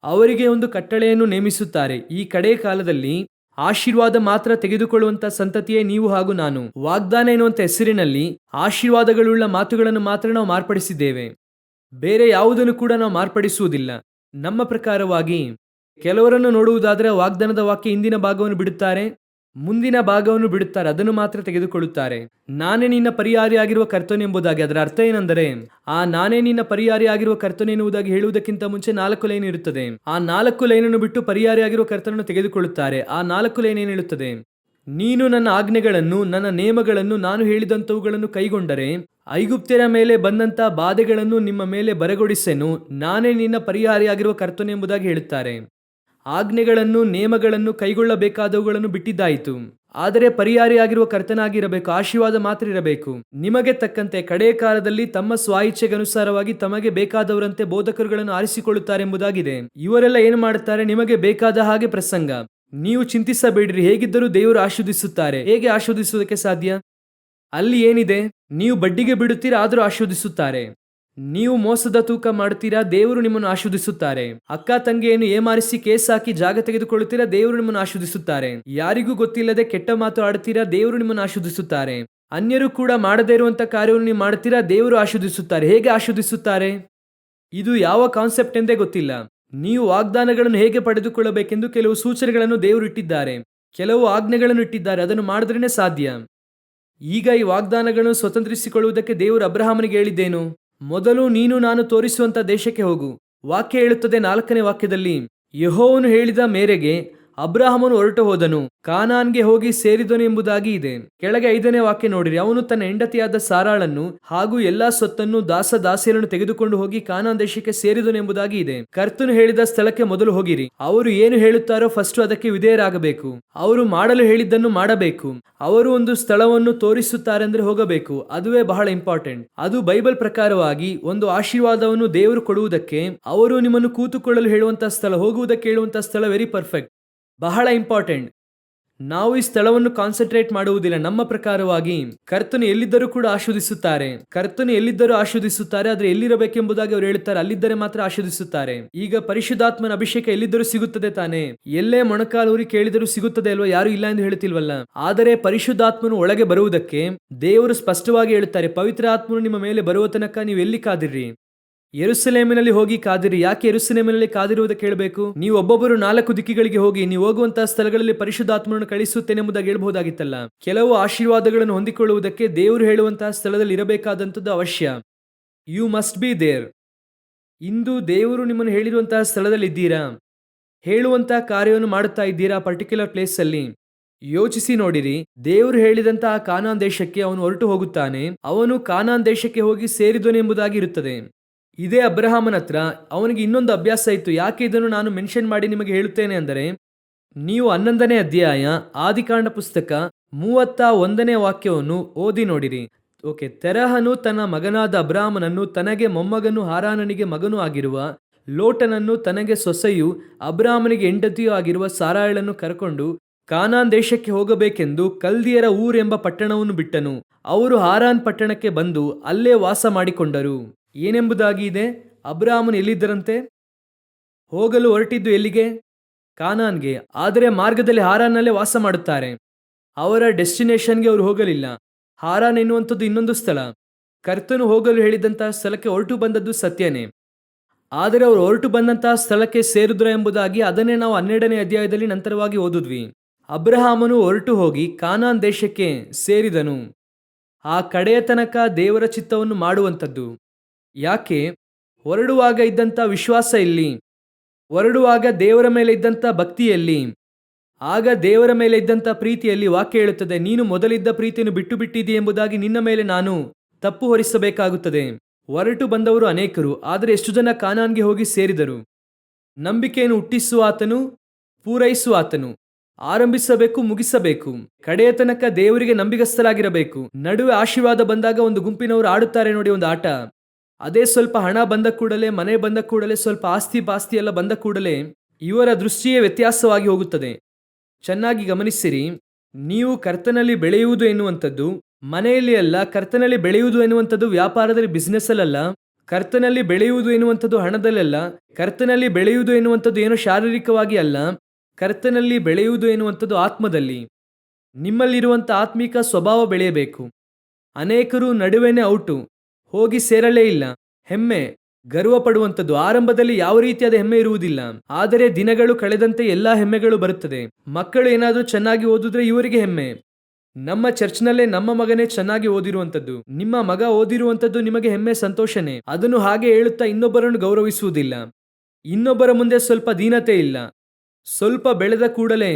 ಅವರಿಗೆ ಒಂದು ಕಟ್ಟಳೆಯನ್ನು ನೇಮಿಸುತ್ತಾರೆ. ಈ ಕಡೆಯ ಕಾಲದಲ್ಲಿ ಆಶೀರ್ವಾದ ಮಾತ್ರ ತೆಗೆದುಕೊಳ್ಳುವಂತ ಸಂತತಿಯೇ ನೀವು ಹಾಗೂ ನಾನು. ವಾಗ್ದಾನ ಎನ್ನುವಂತ ಹೆಸರಿನಲ್ಲಿ ಆಶೀರ್ವಾದಗಳುಳ್ಳ ಮಾತುಗಳನ್ನು ಮಾತ್ರ ನಾವು ಮಾರ್ಪಡಿಸಿದ್ದೇವೆ. ಬೇರೆ ಯಾವುದನ್ನು ಕೂಡ ನಾವು ಮಾರ್ಪಡಿಸುವುದಿಲ್ಲ. ನಮ್ಮ ಪ್ರಕಾರವಾಗಿ ಕೆಲವರನ್ನು ನೋಡುವುದಾದರೆ ವಾಗ್ದಾನದ ವಾಕ್ಯ ಹಿಂದಿನ ಭಾಗವನ್ನು ಬಿಡುತ್ತಾರೆ, ಮುಂದಿನ ಭಾಗವನ್ನು ಬಿಡುತ್ತಾರೆ, ಅದನ್ನು ಮಾತ್ರ ತೆಗೆದುಕೊಳ್ಳುತ್ತಾರೆ. ನಾನೇ ನಿನ್ನ ಪರಿಹಾರಿಯಾಗಿರುವ ಕರ್ತನು ಎಂಬುದಾಗಿ. ಅದರ ಅರ್ಥ ಏನೆಂದರೆ, ಆ ನಾನೇ ನಿನ್ನ ಪರಿಹಾರಿಯಾಗಿರುವ ಕರ್ತನು ಎನ್ನುವುದಾಗಿ ಹೇಳುವುದಕ್ಕಿಂತ ಮುಂಚೆ 4 ಲೈನ್ ಇರುತ್ತದೆ. ಆ 4 ಲೈನನ್ನು ಬಿಟ್ಟು ಪರಿಹಾರಿಯಾಗಿರುವ ಕರ್ತನನ್ನು ತೆಗೆದುಕೊಳ್ಳುತ್ತಾರೆ. ಆ 4 ಲೈನ್ ಏನು ಹೇಳುತ್ತದೆ? ನೀನು ನನ್ನ ಆಜ್ಞೆಗಳನ್ನು, ನನ್ನ ನೇಮಗಳನ್ನು, ನಾನು ಹೇಳಿದಂಥವುಗಳನ್ನು ಕೈಗೊಂಡರೆ ಐಗುಪ್ತ್ಯರ ಮೇಲೆ ಬಂದಂತ ಬಾಧೆಗಳನ್ನು ನಿಮ್ಮ ಮೇಲೆ ಬರಗೊಡಿಸೆನು. ನಾನೇ ನಿನ್ನ ಪರಿಹಾರಿಯಾಗಿರುವ ಕರ್ತನು ಎಂಬುದಾಗಿ ಹೇಳುತ್ತಾರೆ. ಆಜ್ಞೆಗಳನ್ನು, ನೇಮಗಳನ್ನು, ಕೈಗೊಳ್ಳಬೇಕಾದವುಗಳನ್ನು ಬಿಟ್ಟಿದ್ದಾಯಿತು. ಆದರೆ ಪರಿಹಾರಿಯಾಗಿರುವ ಕರ್ತನಾಗಿರಬೇಕು. ಆಶೀರ್ವಾದ ಮಾತ್ರ ಇರಬೇಕು. ನಿಮಗೆ ತಕ್ಕಂತೆ ಕಡೆಯ ಕಾಲದಲ್ಲಿ ತಮ್ಮ ಸ್ವಾಇಚ್ಛೆಗನುಸಾರವಾಗಿ ತಮಗೆ ಬೇಕಾದವರಂತೆ ಬೋಧಕರುಗಳನ್ನು ಆರಿಸಿಕೊಳ್ಳುತ್ತಾರೆ ಎಂಬುದಾಗಿದೆ. ಇವರೆಲ್ಲ ಏನು ಮಾಡುತ್ತಾರೆ? ನಿಮಗೆ ಬೇಕಾದ ಹಾಗೆ ಪ್ರಸಂಗ. ನೀವು ಚಿಂತಿಸಬೇಡ್ರಿ, ಹೇಗಿದ್ದರೂ ದೇವರು ಆಶೀರ್ವದಿಸುತ್ತಾರೆ. ಹೇಗೆ ಆಶೀರ್ವದಿಸುವುದಕ್ಕೆ ಸಾಧ್ಯ? ಅಲ್ಲಿ ಏನಿದೆ? ನೀವು ಬಡ್ಡಿಗೆ ಬಿಡುತ್ತೀರಾ, ಆದರೂ ಆಶೀರ್ವದಿಸುತ್ತಾರೆ. ನೀವು ಮೋಸದ ತೂಕ ಮಾಡುತ್ತೀರಾ, ದೇವರು ನಿಮ್ಮನ್ನು ಆಶೀರ್ವದಿಸುತ್ತಾರೆ. ಅಕ್ಕ ತಂಗಿಯನ್ನು ಏಮಾರಿಸಿ ಕೇಸ್ ಹಾಕಿ ಜಾಗ ತೆಗೆದುಕೊಳ್ಳುತ್ತೀರಾ, ದೇವರು ನಿಮ್ಮನ್ನು ಆಶೀರ್ವದಿಸುತ್ತಾರೆ. ಯಾರಿಗೂ ಗೊತ್ತಿಲ್ಲದೆ ಕೆಟ್ಟ ಮಾತು ಆಡುತ್ತೀರಾ, ದೇವರು ನಿಮ್ಮನ್ನು ಆಶೀರ್ವದಿಸುತ್ತಾರೆ. ಅನ್ಯರು ಕೂಡ ಮಾಡದೇ ಇರುವಂತಹ ಕಾರ್ಯವನ್ನು ನೀವು ಮಾಡುತ್ತೀರಾ, ದೇವರು ಆಶೀರ್ವದಿಸುತ್ತಾರೆ. ಹೇಗೆ ಆಶೀರ್ವದಿಸುತ್ತಾರೆ? ಇದು ಯಾವ ಕಾನ್ಸೆಪ್ಟ್ ಎಂದೇ ಗೊತ್ತಿಲ್ಲ. ನೀವು ವಾಗ್ದಾನಗಳನ್ನು ಹೇಗೆ ಪಡೆದುಕೊಳ್ಳಬೇಕೆಂದು ಕೆಲವು ಸೂಚನೆಗಳನ್ನು ದೇವರು ಇಟ್ಟಿದ್ದಾರೆ, ಕೆಲವು ಆಜ್ಞೆಗಳನ್ನು ಇಟ್ಟಿದ್ದಾರೆ. ಅದನ್ನು ಮಾಡಿದ್ರೇನೆ ಸಾಧ್ಯ. ಈಗ ಈ ವಾಗ್ದಾನಗಳನ್ನು ಸ್ವತಂತ್ರಿಸಿಕೊಳ್ಳುವುದಕ್ಕೆ ದೇವರು ಅಬ್ರಹಾಮನಿಗೆ ಹೇಳಿದ್ದೇನು? ಮೊದಲು ನೀನು ನಾನು ತೋರಿಸುವಂತ ದೇಶಕ್ಕೆ ಹೋಗು. ವಾಕ್ಯ ಹೇಳುತ್ತದೆ 4ನೇ ವಾಕ್ಯದಲ್ಲಿ, ಯೆಹೋವನು ಹೇಳಿದ ಮೇರೆಗೆ ಅಬ್ರಹಾಮನು ಹೊರಟು ಹೋದನು, ಕಾನಾನ್ಗೆ ಹೋಗಿ ಸೇರಿದನು ಎಂಬುದಾಗಿ ಇದೆ. ಕೆಳಗೆ 5ನೇ ವಾಕ್ಯ ನೋಡಿರಿ. ಅವನು ತನ್ನ ಹೆಂಡತಿಯಾದ ಸಾರಾಳನ್ನು ಹಾಗೂ ಎಲ್ಲಾ ಸೊತ್ತನ್ನು, ದಾಸ ದಾಸಿಯರನ್ನು ತೆಗೆದುಕೊಂಡು ಹೋಗಿ ಕಾನಾನ್ ದೇಶಕ್ಕೆ ಸೇರಿದನು ಎಂಬುದಾಗಿ ಇದೆ. ಕರ್ತನು ಹೇಳಿದ ಸ್ಥಳಕ್ಕೆ ಮೊದಲು ಹೋಗಿರಿ. ಅವರು ಏನು ಹೇಳುತ್ತಾರೋ ಫಸ್ಟ್ ಅದಕ್ಕೆ ವಿಧೇಯರಾಗಬೇಕು. ಅವರು ಮಾಡಲು ಹೇಳಿದ್ದನ್ನು ಮಾಡಬೇಕು. ಅವರು ಒಂದು ಸ್ಥಳವನ್ನು ತೋರಿಸುತ್ತಾರೆ ಅಂದ್ರೆ ಹೋಗಬೇಕು. ಅದುವೇ ಬಹಳ ಇಂಪಾರ್ಟೆಂಟ್. ಅದು ಬೈಬಲ್ ಪ್ರಕಾರವಾಗಿ ಒಂದು ಆಶೀರ್ವಾದವನ್ನು ದೇವರು ಕೊಡುವುದಕ್ಕೆ, ಅವರು ನಿಮ್ಮನ್ನು ಕೂತುಕೊಳ್ಳಲು ಹೇಳುವಂತಹ ಸ್ಥಳ, ಹೋಗುವುದಕ್ಕೆ ಹೇಳುವಂತಹ ಸ್ಥಳ ವೆರಿ ಪರ್ಫೆಕ್ಟ್, ಬಹಳ ಇಂಪಾರ್ಟೆಂಟ್. ನಾವು ಈ ಸ್ಥಳವನ್ನು ಕಾನ್ಸಂಟ್ರೇಟ್ ಮಾಡುವುದಿಲ್ಲ. ನಮ್ಮ ಪ್ರಕಾರವಾಗಿ ಕರ್ತನು ಎಲ್ಲಿದ್ದರೂ ಕೂಡ ಆಶೀರ್ವದಿಸುತ್ತಾರೆ. ಕರ್ತನು ಎಲ್ಲಿದ್ದರೂ ಆಶೀರ್ವದಿಸುತ್ತಾರೆ. ಆದರೆ ಎಲ್ಲಿರಬೇಕೆಂಬುದಾಗಿ ಅವರು ಹೇಳುತ್ತಾರೆ, ಅಲ್ಲಿದ್ದರೆ ಮಾತ್ರ ಆಶೀರ್ವದಿಸುತ್ತಾರೆ. ಈಗ ಪರಿಶುದ್ಧಾತ್ಮನ ಅಭಿಷೇಕ ಎಲ್ಲಿದ್ದರೂ ಸಿಗುತ್ತದೆ ತಾನೆ. ಎಲ್ಲೇ ಮೊಣಕಾಲೂರಿ ಕೇಳಿದರೂ ಸಿಗುತ್ತದೆ ಅಲ್ವಾ? ಯಾರು ಇಲ್ಲ ಎಂದು ಹೇಳುತ್ತಿಲ್ವಲ್ಲ. ಆದರೆ ಪರಿಶುದ್ಧಾತ್ಮನು ಒಳಗೆ ಬರುವುದಕ್ಕೆ ದೇವರು ಸ್ಪಷ್ಟವಾಗಿ ಹೇಳುತ್ತಾರೆ, ಪವಿತ್ರ ಆತ್ಮನು ನಿಮ್ಮ ಮೇಲೆ ಬರುವ ತನಕ ನೀವು ಎಲ್ಲಿ ಕಾದಿರಿ? ಯೆರೂಸಲೇಮಿನಲ್ಲಿ ಹೋಗಿ ಕಾದಿರಿ. ಯಾಕೆ ಯೆರೂಸಲೇಮಿನಲ್ಲಿ ಕಾದಿರುವುದಕ್ಕೆ ಹೇಳಬೇಕು? ನೀವು ಒಬ್ಬೊಬ್ಬರು 4 ದಿಕ್ಕಿಗಳಿಗೆ ಹೋಗಿ, ನೀವು ಹೋಗುವಂತಹ ಸ್ಥಳಗಳಲ್ಲಿ ಪರಿಶುದ್ಧಾತ್ಮನನ್ನು ಕಳಿಸುತ್ತೇನೆಂಬುದಾಗಿ ಹೇಳಬಹುದಾಗಿತ್ತಲ್ಲ. ಕೆಲವು ಆಶೀರ್ವಾದಗಳನ್ನು ಹೊಂದಿಕೊಳ್ಳುವುದಕ್ಕೆ ದೇವರು ಹೇಳುವಂತಹ ಸ್ಥಳದಲ್ಲಿ ಇರಬೇಕಾದಂಥದ್ದು ಅವಶ್ಯ. You must be there. ಇಂದು ದೇವರು ನಿಮ್ಮನ್ನು ಹೇಳಿರುವಂತಹ ಸ್ಥಳದಲ್ಲಿ ಇದ್ದೀರಾ? ಹೇಳುವಂತಹ ಕಾರ್ಯವನ್ನು ಮಾಡುತ್ತಾ ಇದ್ದೀರಾ? ಪರ್ಟಿಕ್ಯುಲರ್ ಪ್ಲೇಸ್ ಅಲ್ಲಿ ಯೋಚಿಸಿ ನೋಡಿರಿ. ದೇವರು ಹೇಳಿದಂತಹ ಕಾನಾನ್ ದೇಶಕ್ಕೆ ಅವನು ಹೊರಟು ಹೋಗುತ್ತಾನೆ. ಅವನು ಕಾನಾನ್ ದೇಶಕ್ಕೆ ಹೋಗಿ ಸೇರಿದನು ಎಂಬುದಾಗಿ ಇರುತ್ತದೆ. ಇದೇ ಅಬ್ರಹಾಮನ ಹತ್ರ ಅವನಿಗೆ ಇನ್ನೊಂದು ಅಭ್ಯಾಸ ಇತ್ತು. ಯಾಕೆ ಇದನ್ನು ನಾನು ಮೆನ್ಷನ್ ಮಾಡಿ ನಿಮಗೆ ಹೇಳುತ್ತೇನೆ ಅಂದರೆ, ನೀವು 11ನೇ ಅಧ್ಯಾಯ ಆದಿಕಾಂಡ ಪುಸ್ತಕ 31ನೇ ವಾಕ್ಯವನ್ನು ಓದಿ ನೋಡಿರಿ. ಓಕೆ. ತೆರಹನು ತನ್ನ ಮಗನಾದ ಅಬ್ರಹಾಮನನ್ನು ತನಗೆ ಮೊಮ್ಮಗನು ಹಾರಾನನಿಗೆ ಮಗನೂ ಆಗಿರುವ ಲೋಟನನ್ನು ತನಗೆ ಸೊಸೆಯು ಅಬ್ರಹಾಮನಿಗೆ ಹೆಂಡತಿಯೂ ಆಗಿರುವ ಸಾರಾಯಳನ್ನು ಕರೆಕೊಂಡು ಕಾನಾನ್ ದೇಶಕ್ಕೆ ಹೋಗಬೇಕೆಂದು ಕಲ್ದಿಯರ ಊರೆಂಬ ಪಟ್ಟಣವನ್ನು ಬಿಟ್ಟನು. ಅವರು ಹಾರಾನ್ ಪಟ್ಟಣಕ್ಕೆ ಬಂದು ಅಲ್ಲೇ ವಾಸ ಮಾಡಿಕೊಂಡರು. ಏನೆಂಬುದಾಗಿ ಇದೆ? ಅಬ್ರಹಾಮನು ಎಲ್ಲಿದ್ದರಂತೆ? ಹೋಗಲು ಹೊರಟಿದ್ದು ಎಲ್ಲಿಗೆ? ಕಾನಾನ್ಗೆ. ಆದರೆ ಮಾರ್ಗದಲ್ಲಿ ಹಾರಾನಲ್ಲೇ ವಾಸ ಮಾಡುತ್ತಾರೆ. ಅವರ ಡೆಸ್ಟಿನೇಷನ್ಗೆ ಅವರು ಹೋಗಲಿಲ್ಲ. ಹಾರಾನ್ ಎನ್ನುವಂಥದ್ದು ಇನ್ನೊಂದು ಸ್ಥಳ. ಕರ್ತನು ಹೋಗಲು ಹೇಳಿದಂತಹ ಸ್ಥಳಕ್ಕೆ ಹೊರಟು ಬಂದದ್ದು ಸತ್ಯನೇ. ಆದರೆ ಅವರು ಹೊರಟು ಬಂದಂತಹ ಸ್ಥಳಕ್ಕೆ ಸೇರಿದ್ರ ಎಂಬುದಾಗಿ ಅದನ್ನೇ ನಾವು 12ನೇ ಅಧ್ಯಾಯದಲ್ಲಿ ನಂತರವಾಗಿ ಓದಿದ್ವಿ. ಅಬ್ರಹಾಮನು ಹೊರಟು ಹೋಗಿ ಕಾನಾನ್ ದೇಶಕ್ಕೆ ಸೇರಿದನು. ಆ ಕಡೆಯ ತನಕ ದೇವರ ಚಿತ್ತವನ್ನು ಮಾಡುವಂಥದ್ದು. ಯಾಕೆ? ಹೊರಡುವಾಗ ಇದ್ದಂಥ ವಿಶ್ವಾಸ ಎಲ್ಲಿ? ಹೊರಡುವಾಗ ದೇವರ ಮೇಲೆ ಇದ್ದಂಥ ಭಕ್ತಿಯಲ್ಲಿ, ಆಗ ದೇವರ ಮೇಲೆ ಇದ್ದಂಥ ಪ್ರೀತಿಯಲ್ಲಿ ವಾಕ್ಯ ಹೇಳುತ್ತದೆ, ನೀನು ಮೊದಲಿದ್ದ ಪ್ರೀತಿಯನ್ನು ಬಿಟ್ಟು ಬಿಟ್ಟಿದ್ದೀ ಎಂಬುದಾಗಿ ನಿನ್ನ ಮೇಲೆ ನಾನು ತಪ್ಪು ಹೊರಿಸಬೇಕಾಗುತ್ತದೆ. ಹೊರಟು ಬಂದವರು ಅನೇಕರು, ಆದರೆ ಎಷ್ಟು ಜನ ಕಾನಾನ್ಗೆ ಹೋಗಿ ಸೇರಿದರು? ನಂಬಿಕೆಯನ್ನು ಹುಟ್ಟಿಸುವ ಆತನು, ಪೂರೈಸುವ ಆತನು. ಆರಂಭಿಸಬೇಕು, ಮುಗಿಸಬೇಕು. ಕಡೆಯ ತನಕ ದೇವರಿಗೆ ನಂಬಿಗಸ್ತರಾಗಿರಬೇಕು. ನಡುವೆ ಆಶೀರ್ವಾದ ಬಂದಾಗ ಒಂದು ಗುಂಪಿನವರು ಆಡುತ್ತಾರೆ ನೋಡಿ ಒಂದು ಆಟ. ಅದೇ ಸ್ವಲ್ಪ ಹಣ ಬಂದ ಕೂಡಲೇ, ಮನೆ ಬಂದ ಕೂಡಲೇ, ಸ್ವಲ್ಪ ಆಸ್ತಿ ಪಾಸ್ತಿ ಎಲ್ಲ ಬಂದ ಕೂಡಲೇ ಇವರ ದೃಷ್ಟಿಯೇ ವ್ಯತ್ಯಾಸವಾಗಿ ಹೋಗುತ್ತದೆ. ಚೆನ್ನಾಗಿ ಗಮನಿಸಿರಿ. ನೀವು ಕರ್ತನಲ್ಲಿ ಬೆಳೆಯುವುದು ಎನ್ನುವಂಥದ್ದು ಮನೆಯಲ್ಲಿ ಅಲ್ಲ. ಕರ್ತನಲ್ಲಿ ಬೆಳೆಯುವುದು ಎನ್ನುವಂಥದ್ದು ವ್ಯಾಪಾರದಲ್ಲಿ, ಬಿಸ್ನೆಸ್ ಅಲ್ಲ. ಕರ್ತನಲ್ಲಿ ಬೆಳೆಯುವುದು ಎನ್ನುವಂಥದ್ದು ಹಣದಲ್ಲ. ಕರ್ತನಲ್ಲಿ ಬೆಳೆಯುವುದು ಎನ್ನುವಂಥದ್ದು ಏನೋ ಶಾರೀರಿಕವಾಗಿ ಅಲ್ಲ. ಕರ್ತನಲ್ಲಿ ಬೆಳೆಯುವುದು ಎನ್ನುವಂಥದ್ದು ಆತ್ಮದಲ್ಲಿ. ನಿಮ್ಮಲ್ಲಿರುವಂಥ ಆತ್ಮಿಕ ಸ್ವಭಾವ ಬೆಳೆಯಬೇಕು. ಅನೇಕರು ನಡುವೆನೇ ಔಟು, ಹೋಗಿ ಸೇರಲೇ ಇಲ್ಲ. ಹೆಮ್ಮೆ, ಗರ್ವ ಪಡುವಂಥದ್ದು. ಆರಂಭದಲ್ಲಿ ಯಾವ ರೀತಿಯಾದ ಹೆಮ್ಮೆ ಇರುವುದಿಲ್ಲ, ಆದರೆ ದಿನಗಳು ಕಳೆದಂತೆ ಎಲ್ಲಾ ಹೆಮ್ಮೆಗಳು ಬರುತ್ತದೆ. ಮಕ್ಕಳು ಏನಾದರೂ ಚೆನ್ನಾಗಿ ಓದಿದ್ರೆ ಇವರಿಗೆ ಹೆಮ್ಮೆ. ನಮ್ಮ ಚರ್ಚ್ನಲ್ಲೇ ನಮ್ಮ ಮಗನೇ ಚೆನ್ನಾಗಿ ಓದಿರುವಂಥದ್ದು, ನಿಮ್ಮ ಮಗ ಓದಿರುವಂಥದ್ದು ನಿಮಗೆ ಹೆಮ್ಮೆ, ಸಂತೋಷನೇ. ಅದನ್ನು ಹಾಗೆ ಹೇಳುತ್ತಾ ಇನ್ನೊಬ್ಬರನ್ನು ಗೌರವಿಸುವುದಿಲ್ಲ. ಇನ್ನೊಬ್ಬರ ಮುಂದೆ ಸ್ವಲ್ಪ ದೀನತೆ ಇಲ್ಲ. ಸ್ವಲ್ಪ ಬೆಳೆದ ಕೂಡಲೇ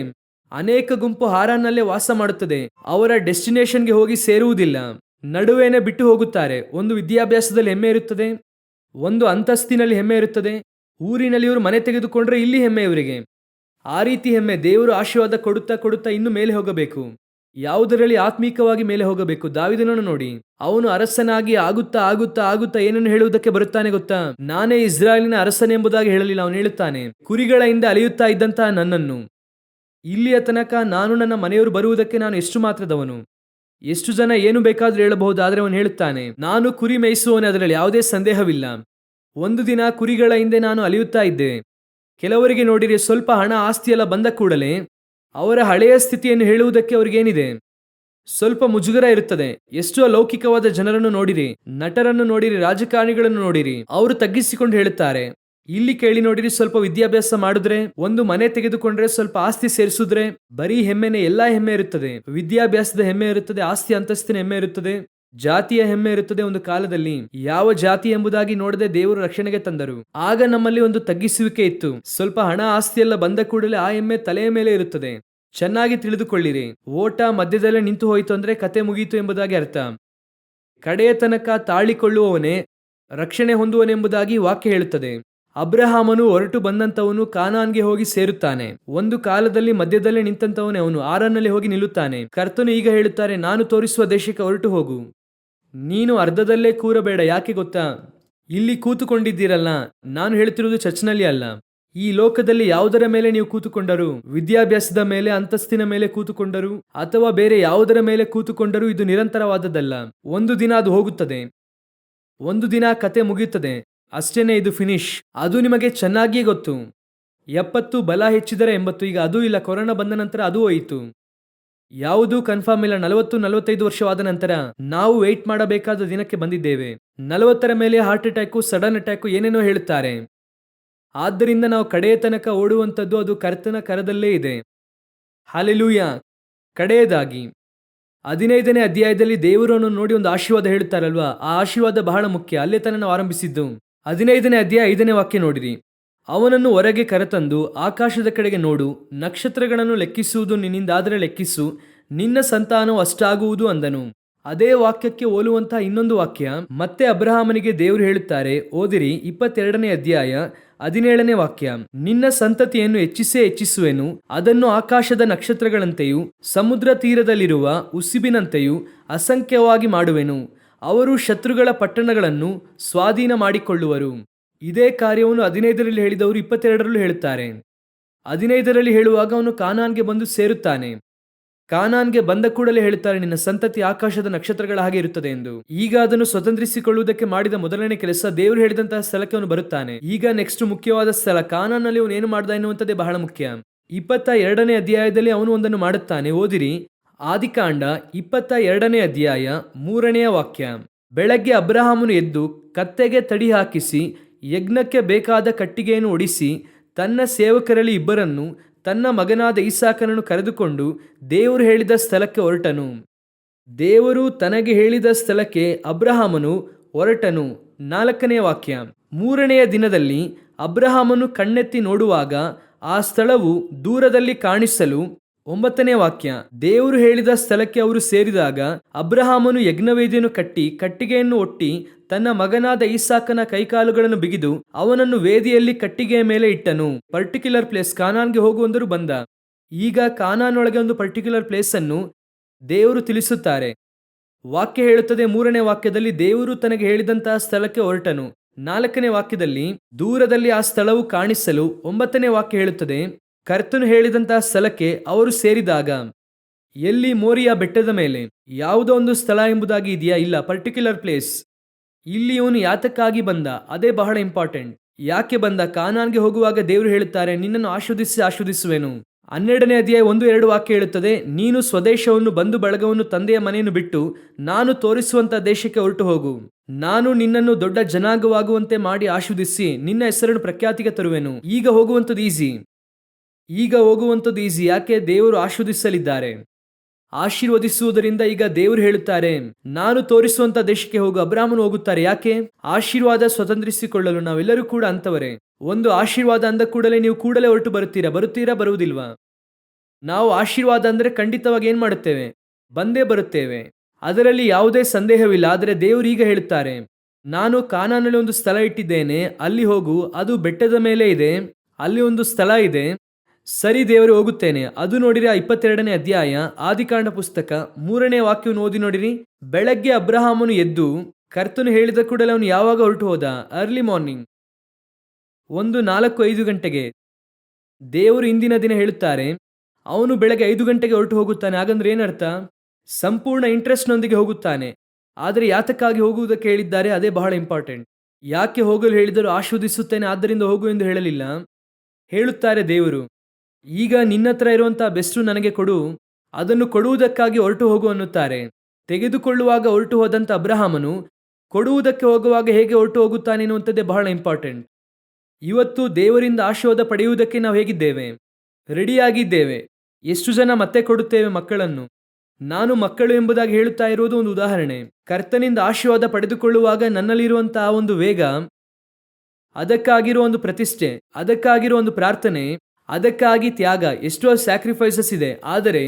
ಅನೇಕ ಗುಂಪು ಹಾರಾನಲ್ಲೇ ವಾಸ ಮಾಡುತ್ತದೆ. ಅವರ ಡೆಸ್ಟಿನೇಷನ್ಗೆ ಹೋಗಿ ಸೇರುವುದಿಲ್ಲ, ನಡುವೆನೆ ಬಿಟ್ಟು ಹೋಗುತ್ತಾರೆ. ಒಂದು ವಿದ್ಯಾಭ್ಯಾಸದಲ್ಲಿ ಹೆಮ್ಮೆ ಇರುತ್ತದೆ, ಒಂದು ಅಂತಸ್ತಿನಲ್ಲಿ ಹೆಮ್ಮೆ ಇರುತ್ತದೆ. ಊರಿನಲ್ಲಿ ಇವರು ಮನೆ ತೆಗೆದುಕೊಂಡ್ರೆ ಇಲ್ಲಿ ಹೆಮ್ಮೆ ಇವರಿಗೆ. ಆ ರೀತಿ ಹೆಮ್ಮೆ. ದೇವರು ಆಶೀರ್ವಾದ ಕೊಡುತ್ತಾ ಕೊಡುತ್ತಾ ಇನ್ನು ಮೇಲೆ ಹೋಗಬೇಕು. ಯಾವುದರಲ್ಲಿ ಆತ್ಮೀಕವಾಗಿ ಮೇಲೆ ಹೋಗಬೇಕು. ದಾವೀದನನ್ನು ನೋಡಿ, ಅವನು ಅರಸನಾಗಿ ಆಗುತ್ತಾ ಆಗುತ್ತಾ ಆಗುತ್ತಾ ಏನನ್ನು ಹೇಳುವುದಕ್ಕೆ ಬರುತ್ತಾನೆ ಗೊತ್ತಾ? ನಾನೇ ಇಸ್ರಾಯೇಲಿನ ಅರಸನೆಂಬುದಾಗಿ ಹೇಳಲಿಲ್ಲ. ಅವನು ಹೇಳುತ್ತಾನೆ, ಕುರಿಗಳ ಹಿಂದೆ ಅಲಿಯುತ್ತಾ ಇದ್ದಂತಹ ನನ್ನನ್ನು ಇಲ್ಲಿಯ ತನಕ ನಾನು, ನನ್ನ ಮನೆಯವರು ಬರುವುದಕ್ಕೆ ನಾನು ಎಷ್ಟು ಮಾತ್ರದವನು. ಎಷ್ಟು ಜನ ಏನು ಬೇಕಾದ್ರೂ ಹೇಳಬಹುದು, ಆದರೆ ಅವನು ಹೇಳುತ್ತಾನೆ, ನಾನು ಕುರಿ ಮೇಯಿಸುವವನೇ, ಅದರಲ್ಲಿ ಯಾವುದೇ ಸಂದೇಹವಿಲ್ಲ. ಒಂದು ದಿನ ಕುರಿಗಳ ಹಿಂದೆ ನಾನು ಅಲಿಯುತ್ತಾ ಇದ್ದೆ. ಕೆಲವರಿಗೆ ನೋಡಿರಿ, ಸ್ವಲ್ಪ ಹಣ ಆಸ್ತಿಯೆಲ್ಲ ಬಂದ ಕೂಡಲೇ ಅವರ ಹಳೆಯ ಸ್ಥಿತಿಯನ್ನು ಹೇಳುವುದಕ್ಕೆ ಅವ್ರಿಗೇನಿದೆ, ಸ್ವಲ್ಪ ಮುಜುಗರ ಇರುತ್ತದೆ. ಎಷ್ಟೋ ಲೌಕಿಕವಾದ ಜನರನ್ನು ನೋಡಿರಿ, ನಟರನ್ನು ನೋಡಿರಿ, ರಾಜಕಾರಣಿಗಳನ್ನು ನೋಡಿರಿ, ಅವರು ತಗ್ಗಿಸಿಕೊಂಡು ಹೇಳುತ್ತಾರೆ. ಇಲ್ಲಿ ಕೇಳಿ ನೋಡಿರಿ, ಸ್ವಲ್ಪ ವಿದ್ಯಾಭ್ಯಾಸ ಮಾಡಿದ್ರೆ, ಒಂದು ಮನೆ ತೆಗೆದುಕೊಂಡ್ರೆ, ಸ್ವಲ್ಪ ಆಸ್ತಿ ಸೇರಿಸಿದ್ರೆ ಬರೀ ಹೆಮ್ಮೆನೆ. ಎಲ್ಲಾ ಹೆಮ್ಮೆ ಇರುತ್ತದೆ. ವಿದ್ಯಾಭ್ಯಾಸದ ಹೆಮ್ಮೆ ಇರುತ್ತದೆ, ಆಸ್ತಿ ಅಂತಸ್ತಿನ ಹೆಮ್ಮೆ ಇರುತ್ತದೆ, ಜಾತಿಯ ಹೆಮ್ಮೆ ಇರುತ್ತದೆ. ಒಂದು ಕಾಲದಲ್ಲಿ ಯಾವ ಜಾತಿ ಎಂಬುದಾಗಿ ನೋಡದೆ ದೇವರು ರಕ್ಷಣೆಗೆ ತಂದರು. ಆಗ ನಮ್ಮಲ್ಲಿ ಒಂದು ತಗ್ಗಿಸುವಿಕೆ ಇತ್ತು. ಸ್ವಲ್ಪ ಹಣ ಆಸ್ತಿ ಎಲ್ಲ ಬಂದ ಕೂಡಲೇ ಆ ಹೆಮ್ಮೆ ತಲೆಯ ಮೇಲೆ ಇರುತ್ತದೆ. ಚೆನ್ನಾಗಿ ತಿಳಿದುಕೊಳ್ಳಿರಿ, ಓಟ ಮಧ್ಯದಲ್ಲೇ ನಿಂತು ಹೋಯಿತು ಅಂದ್ರೆ ಕತೆ ಮುಗೀತು ಎಂಬುದಾಗಿ ಅರ್ಥ. ಕಡೆಯ ತನಕ ತಾಳಿಕೊಳ್ಳುವವನೇ ರಕ್ಷಣೆ ಹೊಂದುವನೆಂಬುದಾಗಿ ವಾಕ್ಯ ಹೇಳುತ್ತದೆ. ಅಬ್ರಹಾಮನು ಹೊರಟು ಬಂದಂತವನು ಕಾನಾನ್ಗೆ ಹೋಗಿ ಸೇರುತ್ತಾನೆ. ಒಂದು ಕಾಲದಲ್ಲಿ ಮಧ್ಯದಲ್ಲೇ ನಿಂತಂತವನೇ ಅವನು ಹಾರಾನಲ್ಲಿ ಹೋಗಿ ನಿಲ್ಲುತ್ತಾನೆ. ಕರ್ತನು ಈಗ ಹೇಳುತ್ತಾರೆ, ನಾನು ತೋರಿಸುವ ದೇಶಕ್ಕೆ ಹೊರಟು ಹೋಗು. ನೀನು ಅರ್ಧದಲ್ಲೇ ಕೂರಬೇಡ. ಯಾಕೆ ಗೊತ್ತಾ? ಇಲ್ಲಿ ಕೂತುಕೊಂಡಿದ್ದೀರಲ್ಲ, ನಾನು ಹೇಳ್ತಿರುವುದು ಚರ್ಚ್ನಲ್ಲಿ ಅಲ್ಲ. ಈ ಲೋಕದಲ್ಲಿ ಯಾವುದರ ಮೇಲೆ ನೀವು ಕೂತುಕೊಂಡರು, ವಿದ್ಯಾಭ್ಯಾಸದ ಮೇಲೆ, ಅಂತಸ್ತಿನ ಮೇಲೆ ಕೂತುಕೊಂಡರು ಅಥವಾ ಬೇರೆ ಯಾವುದರ ಮೇಲೆ ಕೂತುಕೊಂಡರು, ಇದು ನಿರಂತರವಾದದ್ದಲ್ಲ. ಒಂದು ದಿನ ಅದು ಹೋಗುತ್ತದೆ, ಒಂದು ದಿನ ಕತೆ ಮುಗಿಯುತ್ತದೆ, ಅಷ್ಟೇನೆ, ಇದು ಫಿನಿಶ್. ಅದು ನಿಮಗೆ ಚೆನ್ನಾಗಿಯೇ ಗೊತ್ತು. 70 ಬಲ ಹೆಚ್ಚಿದರೆ 80, ಈಗ ಅದೂ ಇಲ್ಲ. ಕೊರೋನಾ ಬಂದ ನಂತರ ಅದೂ ಹೋಯಿತು. ಯಾವುದೂ ಕನ್ಫರ್ಮ್ ಇಲ್ಲ. 40-45 ವರ್ಷವಾದ ನಂತರ ನಾವು ವೆಯ್ಟ್ ಮಾಡಬೇಕಾದ ದಿನಕ್ಕೆ ಬಂದಿದ್ದೇವೆ. 40ರ ಮೇಲೆ ಹಾರ್ಟ್ ಅಟ್ಯಾಕು, ಸಡನ್ ಅಟ್ಯಾಕು, ಏನೇನೋ ಹೇಳುತ್ತಾರೆ. ಆದ್ದರಿಂದ ನಾವು ಕಡೆಯ ತನಕ ಓಡುವಂಥದ್ದು ಅದು ಕರ್ತನ ಕರದಲ್ಲೇ ಇದೆ. ಹಲ್ಲೆಲೂಯಾ. ಕಡೆಯದಾಗಿ 15ನೇ ಅಧ್ಯಾಯದಲ್ಲಿ ದೇವರನ್ನು ನೋಡಿ ಒಂದು ಆಶೀರ್ವಾದ ಹೇಳುತ್ತಾರಲ್ವಾ, ಆ ಆಶೀರ್ವಾದ ಬಹಳ ಮುಖ್ಯ. ಅಲ್ಲೇ ತನಕ ನಾವು ಆರಂಭಿಸಿದ್ದು. 15ನೇ ಅಧ್ಯಾಯ 5ನೇ ವಾಕ್ಯ ನೋಡಿರಿ. ಅವನನ್ನು ಹೊರಗೆ ಕರೆತಂದು ಆಕಾಶದ ಕಡೆಗೆ ನೋಡು, ನಕ್ಷತ್ರಗಳನ್ನು ಲೆಕ್ಕಿಸುವುದು ನಿನ್ನಿಂದಾದರೆ ಲೆಕ್ಕಿಸು, ನಿನ್ನ ಸಂತಾನವು ಅಷ್ಟಾಗುವುದು ಅಂದನು. ಅದೇ ವಾಕ್ಯಕ್ಕೆ ಹೋಲುವಂತಹ ಇನ್ನೊಂದು ವಾಕ್ಯ ಮತ್ತೆ ಅಬ್ರಹಾಮನಿಗೆ ದೇವರು ಹೇಳುತ್ತಾರೆ. ಓದಿರಿ 22ನೇ ಅಧ್ಯಾಯ 17ನೇ ವಾಕ್ಯ. ನಿನ್ನ ಸಂತತಿಯನ್ನು ಹೆಚ್ಚಿಸುವೆನು, ಅದನ್ನು ಆಕಾಶದ ನಕ್ಷತ್ರಗಳಂತೆಯೂ ಸಮುದ್ರ ತೀರದಲ್ಲಿರುವ ಉಸಿಬಿನಂತೆಯೂ ಅಸಂಖ್ಯವಾಗಿ ಮಾಡುವೆನು. ಅವರು ಶತ್ರುಗಳ ಪಟ್ಟಣಗಳನ್ನು ಸ್ವಾಧೀನ ಮಾಡಿಕೊಳ್ಳುವರು. ಇದೇ ಕಾರ್ಯವನ್ನು 15ರಲ್ಲಿ ಹೇಳಿದವರು 22ರಲ್ಲೂ ಹೇಳುತ್ತಾರೆ. 15ರಲ್ಲಿ ಹೇಳುವಾಗ ಅವನು ಕಾನಾನ್ಗೆ ಬಂದು ಸೇರುತ್ತಾನೆ. ಕಾನಾನ್ಗೆ ಬಂದ ಕೂಡಲೇ ಹೇಳುತ್ತಾರೆ, ನಿನ್ನ ಸಂತತಿ ಆಕಾಶದ ನಕ್ಷತ್ರಗಳ ಹಾಗೆ ಇರುತ್ತದೆ ಎಂದು. ಈಗ ಅದನ್ನು ಸ್ವತಂತ್ರಿಸಿಕೊಳ್ಳುವುದಕ್ಕೆ ಮಾಡಿದ ಮೊದಲನೇ ಕೆಲಸ, ದೇವರು ಹೇಳಿದಂತಹ ಸ್ಥಳಕ್ಕೆ ಅವನು ಬರುತ್ತಾನೆ. ಈಗ ನೆಕ್ಸ್ಟ್ ಮುಖ್ಯವಾದ ಸ್ಥಳ ಕಾನಾನ್ನಲ್ಲಿ ಅವನು ಏನು ಮಾಡ್ದ ಎನ್ನುವಂಥದ್ದೇ ಬಹಳ ಮುಖ್ಯ. 22ನೇ ಅಧ್ಯಾಯದಲ್ಲಿ ಅವನು ಒಂದನ್ನು ಮಾಡುತ್ತಾನೆ. ಓದಿರಿ ಆದಿಕಾಂಡ 22ನೇ ಅಧ್ಯಾಯ 3ನೇ ವಾಕ್ಯ. ಬೆಳಗ್ಗೆ ಅಬ್ರಹಾಮನು ಎದ್ದು ಕತ್ತೆಗೆ ತಡಿ ಹಾಕಿಸಿ ಯಜ್ಞಕ್ಕೆ ಬೇಕಾದ ಕಟ್ಟಿಗೆಯನ್ನು ಒಡಿಸಿ ತನ್ನ ಸೇವಕರಲ್ಲಿ 2 ತನ್ನ ಮಗನಾದ ಇಸಾಕನನ್ನು ಕರೆದುಕೊಂಡು ದೇವರು ಹೇಳಿದ ಸ್ಥಳಕ್ಕೆ ಹೊರಟನು. ದೇವರು ತನಗೆ ಹೇಳಿದ ಸ್ಥಳಕ್ಕೆ ಅಬ್ರಹಾಮನು ಹೊರಟನು. 4ನೇ ವಾಕ್ಯ. 3ನೆಯ ದಿನದಲ್ಲಿ ಅಬ್ರಹಾಮನು ಕಣ್ಣೆತ್ತಿ ನೋಡುವಾಗ ಆ ಸ್ಥಳವು ದೂರದಲ್ಲಿ ಕಾಣಿಸಲು. 9ನೇ ವಾಕ್ಯ. ದೇವರು ಹೇಳಿದ ಸ್ಥಳಕ್ಕೆ ಅವರು ಸೇರಿದಾಗ ಅಬ್ರಹಾಮನು ಯಜ್ಞವೇದಿಯನ್ನು ಕಟ್ಟಿ ಕಟ್ಟಿಗೆಯನ್ನು ಒಟ್ಟಿ ತನ್ನ ಮಗನಾದ ಇಸಾಕನ ಕೈಕಾಲುಗಳನ್ನು ಬಿಗಿದು ಅವನನ್ನು ವೇದಿಯಲ್ಲಿ ಕಟ್ಟಿಗೆಯ ಮೇಲೆ ಇಟ್ಟನು. ಪರ್ಟಿಕ್ಯುಲರ್ ಪ್ಲೇಸ್, ಕಾನಾನ್ಗೆ ಹೋಗುವಂದರು ಬಂದ. ಈಗ ಕಾನಾನೊಳಗೆ ಒಂದು ಪರ್ಟಿಕ್ಯುಲರ್ ಪ್ಲೇಸ್ ಅನ್ನು ದೇವರು ತಿಳಿಸುತ್ತಾರೆ. ವಾಕ್ಯ ಹೇಳುತ್ತದೆ 3ನೇ ವಾಕ್ಯದಲ್ಲಿ ದೇವರು ತನಗೆ ಹೇಳಿದಂತಹ ಸ್ಥಳಕ್ಕೆ ಹೊರಟನು. 4ನೇ ವಾಕ್ಯದಲ್ಲಿ ದೂರದಲ್ಲಿ ಆ ಸ್ಥಳವು ಕಾಣಿಸಲು. 9ನೇ ವಾಕ್ಯ ಹೇಳುತ್ತದೆ ಕರ್ತನು ಹೇಳಿದಂತಹ ಸ್ಥಳಕ್ಕೆ ಅವರು ಸೇರಿದಾಗ. ಎಲ್ಲಿ? ಮೋರಿಯಾ ಬೆಟ್ಟದ ಮೇಲೆ. ಯಾವುದೋ ಒಂದು ಸ್ಥಳ ಎಂಬುದಾಗಿ ಇದೆಯಾ? ಇಲ್ಲ, ಪರ್ಟಿಕ್ಯುಲರ್ ಪ್ಲೇಸ್. ಇಲ್ಲಿ ಇವನು ಯಾತಕ್ಕಾಗಿ ಬಂದ? ಅದೇ ಬಹಳ ಇಂಪಾರ್ಟೆಂಟ್. ಯಾಕೆ ಬಂದ? ಕಾನಾನ್ಗೆ ಹೋಗುವಾಗ ದೇವರು ಹೇಳುತ್ತಾರೆ, ನಿನ್ನನ್ನು ಆಶೀರ್ವದಿಸುವೆನು. 12ನೇ ಅಧ್ಯಾಯ 1-2 ವಾಕ್ಯ ಹೇಳುತ್ತದೆ, ನೀನು ಸ್ವದೇಶವನ್ನು, ಬಂಧು ಬಳಗವನ್ನು, ತಂದೆಯ ಮನೆಯನ್ನು ಬಿಟ್ಟು ನಾನು ತೋರಿಸುವಂತಹ ದೇಶಕ್ಕೆ ಹೊರಟು ಹೋಗು. ನಾನು ನಿನ್ನನ್ನು ದೊಡ್ಡ ಜನಾಂಗವಾಗುವಂತೆ ಮಾಡಿ ಆಶೀರ್ವದಿಸಿ ನಿನ್ನ ಹೆಸರನ್ನು ಪ್ರಖ್ಯಾತಿಗೆ ತರುವೆನು. ಈಗ ಹೋಗುವಂಥದ್ದು ಈಸಿ. ಯಾಕೆ? ದೇವರು ಆಶೀರ್ವದಿಸಲಿದ್ದಾರೆ. ಆಶೀರ್ವದಿಸುವುದರಿಂದ ಈಗ ದೇವರು ಹೇಳುತ್ತಾರೆ, ನಾನು ತೋರಿಸುವಂತ ದೇಶಕ್ಕೆ ಹೋಗು. ಅಬ್ರಹಾಮನು ಹೋಗುತ್ತಾರೆ. ಯಾಕೆ? ಆಶೀರ್ವಾದ ಸ್ವತಂತ್ರಿಸಿಕೊಳ್ಳಲು. ನಾವೆಲ್ಲರೂ ಕೂಡ ಅಂತವರೇ. ಒಂದು ಆಶೀರ್ವಾದ ಅಂದ ಕೂಡಲೇ ನೀವು ಕೂಡಲೇ ಹೊರಟು ಬರುತ್ತೀರಾ, ಬರುವುದಿಲ್ವಾ? ನಾವು ಆಶೀರ್ವಾದ ಅಂದರೆ ಖಂಡಿತವಾಗಿ ಏನ್ ಮಾಡುತ್ತೇವೆ? ಬಂದೇ ಬರುತ್ತೇವೆ. ಅದರಲ್ಲಿ ಯಾವುದೇ ಸಂದೇಹವಿಲ್ಲ. ಆದರೆ ದೇವರು ಈಗ ಹೇಳುತ್ತಾರೆ, ನಾನು ಕಾನಾನಲ್ಲಿ ಒಂದು ಸ್ಥಳ ಇಟ್ಟಿದ್ದೇನೆ, ಅಲ್ಲಿ ಹೋಗು. ಅದು ಬೆಟ್ಟದ ಮೇಲೆ ಇದೆ, ಅಲ್ಲಿ ಒಂದು ಸ್ಥಳ ಇದೆ. ಸರಿ, ದೇವರು, ಹೋಗುತ್ತೇನೆ. ಅದು ನೋಡಿರಿ 22ನೇ ಅಧ್ಯಾಯ ಆದಿಕಾಂಡ ಪುಸ್ತಕ 3ನೇ ವಾಕ್ಯವನ್ನು ಓದಿ ನೋಡಿರಿ. ಬೆಳಗ್ಗೆ ಅಬ್ರಹಾಮನು ಎದ್ದು ಕರ್ತನು ಹೇಳಿದ ಕೂಡಲೇ ಅವನು ಯಾವಾಗ ಹೊರಟು ಹೋದ? ಅರ್ಲಿ ಮಾರ್ನಿಂಗ್, 4-5 ಗಂಟೆಗೆ. ದೇವರು ಇಂದಿನ ದಿನ ಹೇಳುತ್ತಾರೆ, ಅವನು ಬೆಳಗ್ಗೆ 5 ಗಂಟೆಗೆ ಹೊರಟು ಹೋಗುತ್ತಾನೆ. ಹಾಗಂದ್ರೆ ಏನರ್ಥ? ಸಂಪೂರ್ಣ ಇಂಟ್ರೆಸ್ಟ್ನೊಂದಿಗೆ ಹೋಗುತ್ತಾನೆ. ಆದರೆ ಯಾತಕ್ಕಾಗಿ ಹೋಗುವುದಕ್ಕೆ ಹೇಳಿದ್ದಾರೆ? ಅದೇ ಬಹಳ ಇಂಪಾರ್ಟೆಂಟ್. ಯಾಕೆ ಹೋಗಲು ಹೇಳಿದರು? ಆಶೀರ್ವದಿಸುತ್ತೇನೆ ಆದ್ದರಿಂದ ಹೋಗು ಎಂದು ಹೇಳಲಿಲ್ಲ. ಹೇಳುತ್ತಾರೆ ದೇವರು, ಈಗ ನಿನ್ನ ಹತ್ರ ಇರುವಂತಹ ಬೆಸ್ಟು ನನಗೆ ಕೊಡು, ಅದನ್ನು ಕೊಡುವುದಕ್ಕಾಗಿ ಹೊರಟು ಹೋಗು ಅನ್ನುತ್ತಾರೆ. ತೆಗೆದುಕೊಳ್ಳುವಾಗ ಹೊರಟು ಹೋದಂಥ ಅಬ್ರಹಾಮನು ಕೊಡುವುದಕ್ಕೆ ಹೋಗುವಾಗ ಹೇಗೆ ಹೊರಟು ಹೋಗುತ್ತಾನೆ ಎನ್ನುವಂಥದ್ದೇ ಬಹಳ ಇಂಪಾರ್ಟೆಂಟ್. ಇವತ್ತು ದೇವರಿಂದ ಆಶೀರ್ವಾದ ಪಡೆಯುವುದಕ್ಕೆ ನಾವು ಹೇಗಿದ್ದೇವೆ? ರೆಡಿಯಾಗಿದ್ದೇವೆ. ಎಷ್ಟು ಜನ ಮತ್ತೆ ಕೊಡುತ್ತೇವೆ ಮಕ್ಕಳನ್ನು? ನಾನು ಮಕ್ಕಳು ಎಂಬುದಾಗಿ ಹೇಳುತ್ತಾ ಇರುವುದು ಒಂದು ಉದಾಹರಣೆ. ಕರ್ತನಿಂದ ಆಶೀರ್ವಾದ ಪಡೆದುಕೊಳ್ಳುವಾಗ ನನ್ನಲ್ಲಿರುವಂತಹ ಒಂದು ವೇಗ, ಅದಕ್ಕಾಗಿರುವ ಒಂದು ಪ್ರತಿಷ್ಠೆ, ಅದಕ್ಕಾಗಿರುವ ಒಂದು ಪ್ರಾರ್ಥನೆ, ಅದಕ್ಕಾಗಿ ತ್ಯಾಗ, ಎಷ್ಟೋ ಸ್ಯಾಕ್ರಿಫೈಸಸ್ ಇದೆ. ಆದರೆ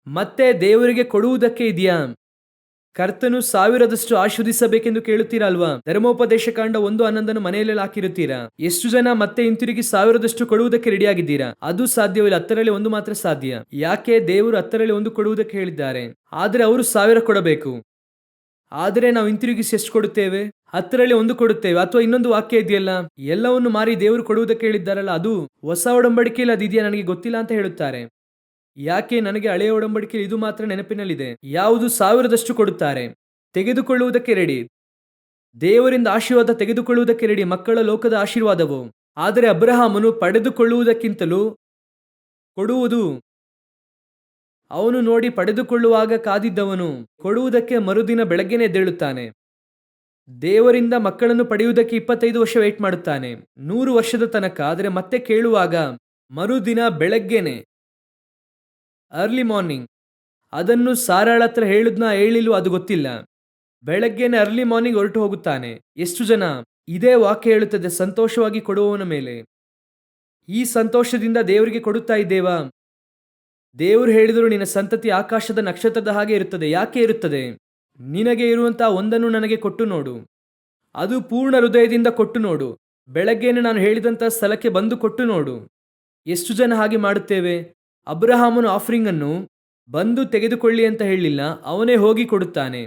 ಮತ್ತೆ ದೇವರಿಗೆ ಕೊಡುವುದಕ್ಕೆ ಇದೆಯಾ? ಕರ್ತನು 1000ದಷ್ಟು ಆಶೀರ್ವದಿಸಬೇಕೆಂದು ಕೇಳುತ್ತೀರಾ ಅಲ್ವಾ? ಧರ್ಮೋಪದೇಶ ಕಾಂಡ 1:11 ಮನೆಯಲ್ಲಿ ಹಾಕಿರುತ್ತೀರಾ? ಎಷ್ಟು ಜನ ಮತ್ತೆ ಹಿಂತಿರುಗಿ 1000ದಷ್ಟು ಕೊಡುವುದಕ್ಕೆ ರೆಡಿಯಾಗಿದ್ದೀರಾ? ಅದು ಸಾಧ್ಯವಿಲ್ಲ. 10ರಲ್ಲಿ 1 ಮಾತ್ರ ಸಾಧ್ಯ. ಯಾಕೆ? ದೇವರು 10ರಲ್ಲಿ 1 ಕೊಡುವುದಕ್ಕೆ ಹೇಳಿದ್ದಾರೆ. ಆದರೆ ಅವರು 1000 ಕೊಡಬೇಕು. ಆದರೆ ನಾವು ಹಿಂತಿರುಗಿಸಿ ಎಷ್ಟು ಕೊಡುತ್ತೇವೆ? 10ರಲ್ಲಿ 1 ಕೊಡುತ್ತೇವೆ. ಅಥವಾ ಇನ್ನೊಂದು ವಾಕ್ಯ ಇದೆಯಲ್ಲ, ಎಲ್ಲವನ್ನು ಮಾರಿ ದೇವರು ಕೊಡುವುದಕ್ಕೆ ಹೇಳಿದ್ದಾರಲ್ಲ, ಅದು ಹೊಸ ಒಡಂಬಡಿಕೆಯಲ್ಲಿ ಅದಿದೆಯಾ ನನಗೆ ಗೊತ್ತಿಲ್ಲ ಅಂತ ಹೇಳುತ್ತಾರೆ. ಯಾಕೆ? ನನಗೆ ಹಳೆಯ ಒಡಂಬಡಿಕೆಯಲ್ಲಿ ಇದು ಮಾತ್ರ ನೆನಪಿನಲ್ಲಿದೆ. ಯಾವುದು 1000ದಷ್ಟು ಕೊಡುತ್ತಾರೆ. ತೆಗೆದುಕೊಳ್ಳುವುದಕ್ಕೆ ರೆಡಿ. ದೇವರಿಂದ ಆಶೀರ್ವಾದ ತೆಗೆದುಕೊಳ್ಳುವುದಕ್ಕೆ ರೆಡಿ. ಮಕ್ಕಳ ಲೋಕದ ಆಶೀರ್ವಾದವು. ಆದರೆ ಅಬ್ರಹಾಮನು ಪಡೆದುಕೊಳ್ಳುವುದಕ್ಕಿಂತಲೂ ಕೊಡುವುದು. ಅವನು ನೋಡಿ ಪಡೆದುಕೊಳ್ಳುವಾಗ ಕಾದಿದ್ದವನು ಕೊಡುವುದಕ್ಕೆ ಮರುದಿನ ಬೆಳಗ್ಗೆನೆ ಎದ್ದೇಳುತ್ತಾನೆ. ದೇವರಿಂದ ಮಕ್ಕಳನ್ನು ಪಡೆಯುವುದಕ್ಕೆ 25 ವರ್ಷ ವೇಟ್ ಮಾಡುತ್ತಾನೆ, 100 ವರ್ಷದ ತನಕ. ಆದರೆ ಮತ್ತೆ ಕೇಳುವಾಗ ಮರುದಿನ ಬೆಳಗ್ಗೆನೆ, ಅರ್ಲಿ ಮಾರ್ನಿಂಗ್. ಅದನ್ನು ಸಾರಾಳ ಹತ್ರ ಹೇಳಿಲ್ವೋ ಅದು ಗೊತ್ತಿಲ್ಲ. ಬೆಳಗ್ಗೆನೆ ಅರ್ಲಿ ಮಾರ್ನಿಂಗ್ ಹೊರಟು ಹೋಗುತ್ತಾನೆ. ಎಷ್ಟು ಜನ? ಇದೇ ವಾಕ್ಯ ಹೇಳುತ್ತದೆ, ಸಂತೋಷವಾಗಿ ಕೊಡುವವನ ಮೇಲೆ. ಈ ಸಂತೋಷದಿಂದ ದೇವರಿಗೆ ಕೊಡುತ್ತಾ ಇದ್ದೇವಾ? ದೇವರು ಹೇಳಿದರು, ನಿನ್ನ ಸಂತತಿ ಆಕಾಶದ ನಕ್ಷತ್ರದ ಹಾಗೆ ಇರುತ್ತದೆ. ಯಾಕೆ ಇರುತ್ತದೆ? ನಿನಗೆ ಇರುವಂತಹ ಒಂದನ್ನು ನನಗೆ ಕೊಟ್ಟು ನೋಡು. ಅದು ಪೂರ್ಣ ಹೃದಯದಿಂದ ಕೊಟ್ಟು ನೋಡು. ಬೆಳಗ್ಗೆನೆ ನಾನು ಹೇಳಿದಂತಹ ಸ್ಥಳಕ್ಕೆ ಬಂದು ಕೊಟ್ಟು ನೋಡು. ಎಷ್ಟು ಜನ ಹಾಗೆ ಮಾಡುತ್ತೇವೆ? ಅಬ್ರಹಾಮನು ಆಫರಿಂಗ್ ಅನ್ನು ಬಂದು ತೆಗೆದುಕೊಳ್ಳಿ ಅಂತ ಹೇಳಲಿಲ್ಲ, ಅವನೇ ಹೋಗಿ ಕೊಡುತ್ತಾನೆ.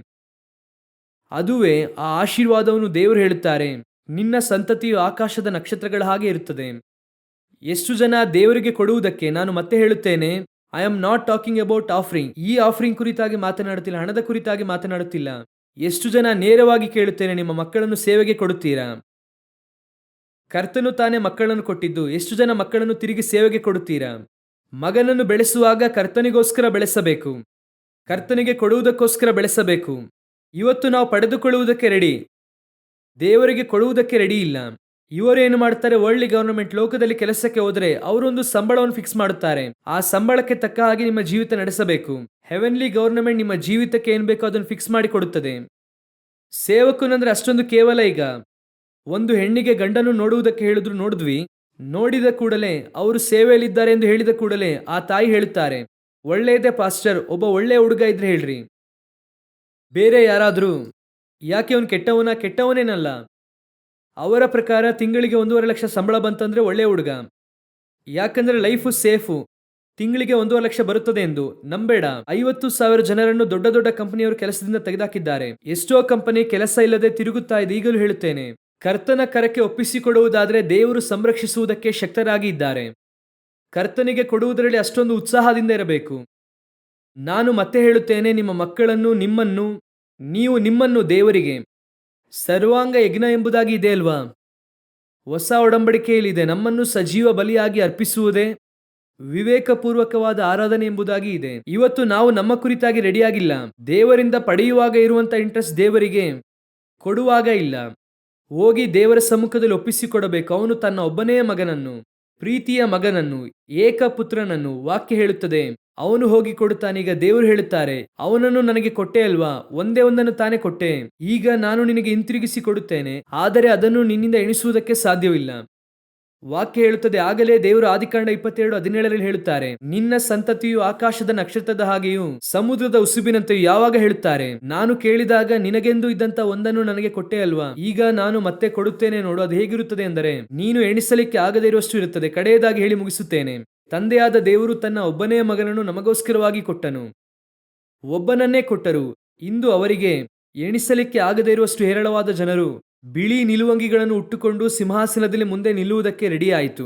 ಅದುವೇ ಆ ಆಶೀರ್ವಾದವನ್ನು ದೇವರು ಹೇಳುತ್ತಾರೆ, ನಿನ್ನ ಸಂತತಿಯು ಆಕಾಶದ ನಕ್ಷತ್ರಗಳ ಹಾಗೆ ಇರುತ್ತದೆ. ಎಷ್ಟು ಜನ ದೇವರಿಗೆ ಕೊಡುವುದಕ್ಕೆ? ನಾನು ಮತ್ತೆ ಹೇಳುತ್ತೇನೆ, I am not talking about offering. ಈ ಆಫರಿಂಗ್ ಕುರಿತಾಗಿ ಮಾತನಾಡುತ್ತಿಲ್ಲ, ಹಣದ ಕುರಿತಾಗಿ ಮಾತನಾಡುತ್ತಿಲ್ಲ. ಎಷ್ಟು ಜನ ನೇರವಾಗಿ ಕೇಳುತ್ತೇನೆ, ನಿಮ್ಮ ಮಕ್ಕಳನ್ನು ಸೇವೆಗೆ ಕೊಡುತ್ತೀರಾ? ಕರ್ತನು ತಾನೇ ಮಕ್ಕಳನ್ನು ಕೊಟ್ಟಿದ್ದು. ಎಷ್ಟು ಜನ ಮಕ್ಕಳನ್ನು ತಿರುಗಿ ಸೇವೆಗೆ ಕೊಡುತ್ತೀರಾ? ಮಗನನ್ನು ಬೆಳೆಸುವಾಗ ಕರ್ತನಿಗೋಸ್ಕರ ಬೆಳೆಸಬೇಕು, ಕರ್ತನಿಗೆ ಕೊಡುವುದಕ್ಕೋಸ್ಕರ ಬೆಳೆಸಬೇಕು. ಇವತ್ತು ನಾವು ಪಡೆದುಕೊಳ್ಳುವುದಕ್ಕೆ ರೆಡಿ, ದೇವರಿಗೆ ಕೊಡುವುದಕ್ಕೆ ರೆಡಿ ಇಲ್ಲ. ಇವರು ಏನು ಮಾಡ್ತಾರೆ? ವರ್ಲ್ಡ್ಲಿ ಗವರ್ನಮೆಂಟ್, ಲೋಕದಲ್ಲಿ ಕೆಲಸಕ್ಕೆ ಹೋದರೆ ಅವರೊಂದು ಸಂಬಳವನ್ನು ಫಿಕ್ಸ್ ಮಾಡುತ್ತಾರೆ. ಆ ಸಂಬಳಕ್ಕೆ ತಕ್ಕ ಹಾಗೆ ನಿಮ್ಮ ಜೀವಿತ ನಡೆಸಬೇಕು. ಹೆವೆನ್ಲಿ ಗವರ್ನಮೆಂಟ್ ನಿಮ್ಮ ಜೀವಿತಕ್ಕೆ ಏನು ಬೇಕೋ ಅದನ್ನು ಫಿಕ್ಸ್ ಮಾಡಿ ಕೊಡುತ್ತದೆ. ಸೇವಕನಂದ್ರೆ ಅಷ್ಟೊಂದು ಕೇವಲ. ಈಗ ಒಂದು ಹೆಣ್ಣಿಗೆ ಗಂಡನ್ನು ನೋಡುವುದಕ್ಕೆ ಹೇಳಿದ್ರು, ನೋಡಿದ್ವಿ. ನೋಡಿದ ಕೂಡಲೇ ಅವರು ಸೇವೆಯಲ್ಲಿದ್ದಾರೆ ಎಂದು ಹೇಳಿದ ಕೂಡಲೇ ಆ ತಾಯಿ ಹೇಳುತ್ತಾರೆ, ಒಳ್ಳೆಯದೇ ಪಾಸ್ಟರ್, ಒಬ್ಬ ಒಳ್ಳೆಯ ಹುಡುಗ ಇದ್ರೆ ಹೇಳ್ರಿ. ಬೇರೆ ಯಾರಾದರೂ? ಯಾಕೆ ಅವನು ಕೆಟ್ಟವನ? ಕೆಟ್ಟವನೇನಲ್ಲ. ಅವರ ಪ್ರಕಾರ ತಿಂಗಳಿಗೆ 1.5 ಲಕ್ಷ ಸಂಬಳ ಬಂತಂದ್ರೆ ಒಳ್ಳೆಯ ಹುಡುಗ. ಯಾಕಂದ್ರೆ ಲೈಫು ಸೇಫು. ತಿಂಗಳಿಗೆ 1.5 ಲಕ್ಷ ಬರುತ್ತದೆ ಎಂದು ನಂಬೇಡ. 50,000 ಜನರನ್ನು ದೊಡ್ಡ ದೊಡ್ಡ ಕಂಪನಿಯವರು ಕೆಲಸದಿಂದ ತೆಗೆದಾಕಿದ್ದಾರೆ. ಎಷ್ಟೋ ಕಂಪನಿ ಕೆಲಸ ಇಲ್ಲದೆ ತಿರುಗುತ್ತಾ ಇದೆ. ಈಗಲೂ ಹೇಳುತ್ತೇನೆ, ಕರ್ತನ ಕರಕ್ಕೆ ಒಪ್ಪಿಸಿಕೊಡುವುದಾದರೆ ದೇವರು ಸಂರಕ್ಷಿಸುವುದಕ್ಕೆ ಶಕ್ತರಾಗಿ ಇದ್ದಾರೆ. ಕರ್ತನಿಗೆ ಕೊಡುವುದರಲ್ಲಿ ಅಷ್ಟೊಂದು ಉತ್ಸಾಹದಿಂದ ಇರಬೇಕು. ನಾನು ಮತ್ತೆ ಹೇಳುತ್ತೇನೆ, ನಿಮ್ಮ ಮಕ್ಕಳನ್ನು, ನಿಮ್ಮನ್ನು ದೇವರಿಗೆ ಸರ್ವಾಂಗ ಯಜ್ಞ ಎಂಬುದಾಗಿ ಇದೆ ಅಲ್ವಾ? ಹೊಸ ಒಡಂಬಡಿಕೆಯಲ್ಲಿದೆ, ನಮ್ಮನ್ನು ಸಜೀವ ಬಲಿಯಾಗಿ ಅರ್ಪಿಸುವುದೇ ವಿವೇಕಪೂರ್ವಕವಾದ ಆರಾಧನೆ ಎಂಬುದಾಗಿ ಇದೆ. ಇವತ್ತು ನಾವು ನಮ್ಮ ಕುರಿತಾಗಿ ರೆಡಿಯಾಗಿಲ್ಲ. ದೇವರಿಂದ ಪಡೆಯುವಾಗ ಇರುವಂತ ಇಂಟ್ರೆಸ್ಟ್ ದೇವರಿಗೆ ಕೊಡುವಾಗ ಇಲ್ಲ. ಹೋಗಿ ದೇವರ ಸಮ್ಮುಖದಲ್ಲಿ ಒಪ್ಪಿಸಿಕೊಡಬೇಕು. ಅವನು ತನ್ನ ಒಬ್ಬನೇ ಮಗನನ್ನು, ಪ್ರೀತಿಯ ಮಗನನ್ನು, ಏಕಪುತ್ರನನ್ನು, ವಾಕ್ಯ ಹೇಳುತ್ತದೆ, ಅವನು ಹೋಗಿ ಕೊಡುತ್ತಾನೆ. ಈಗ ದೇವರು ಹೇಳುತ್ತಾರೆ, ಅವನನ್ನು ನನಗೆ ಕೊಟ್ಟೆ ಅಲ್ವಾ? ಒಂದೇ ಒಂದನ್ನು ತಾನೇ ಕೊಟ್ಟೆ, ಈಗ ನಾನು ನಿನಗೆ ಹಿಂತಿರುಗಿಸಿ ಕೊಡುತ್ತೇನೆ, ಆದರೆ ಅದನ್ನು ನಿನ್ನಿಂದ ಎಣಿಸುವುದಕ್ಕೆ ಸಾಧ್ಯವಿಲ್ಲ. ವಾಕ್ಯ ಹೇಳುತ್ತದೆ, ಆಗಲೇ ದೇವರು ಆದಿಕಾಂಡ 22:17 ಹೇಳುತ್ತಾರೆ, ನಿನ್ನ ಸಂತತಿಯು ಆಕಾಶದ ನಕ್ಷತ್ರದ ಹಾಗೆಯೂ ಸಮುದ್ರದ ಉಸುಬಿನಂತೆಯೂ. ಯಾವಾಗ ಹೇಳುತ್ತಾರೆ? ನಾನು ಕೇಳಿದಾಗ ನಿನಗೆಂದು ಇದ್ದಂತ ಒಂದನ್ನು ನನಗೆ ಕೊಟ್ಟೆ ಅಲ್ವಾ? ಈಗ ನಾನು ಮತ್ತೆ ಕೊಡುತ್ತೇನೆ ನೋಡು. ಅದು ಹೇಗಿರುತ್ತದೆ ಎಂದರೆ, ನೀನು ಎಣಿಸಲಿಕ್ಕೆ ಆಗದೇ ಇರುವಷ್ಟು ಇರುತ್ತದೆ. ಕಡೆಯದಾಗಿ ಹೇಳಿ ಮುಗಿಸುತ್ತೇನೆ. ತಂದೆಯಾದ ದೇವರು ತನ್ನ ಒಬ್ಬನೇ ಮಗನನ್ನು ನಮಗೋಸ್ಕರವಾಗಿ ಕೊಟ್ಟನು. ಒಬ್ಬನನ್ನೇ ಕೊಟ್ಟರು. ಇಂದು ಅವರಿಗೆ ಎಣಿಸಲಿಕ್ಕೆ ಆಗದೇ ಇರುವಷ್ಟು ಹೇರಳವಾದ ಜನರು ಬಿಳಿ ನಿಲುವಂಗಿಗಳನ್ನು ಉಟ್ಟುಕೊಂಡು ಸಿಂಹಾಸನದಲ್ಲಿ ಮುಂದೆ ನಿಲ್ಲುವುದಕ್ಕೆ ರೆಡಿಯಾಯಿತು.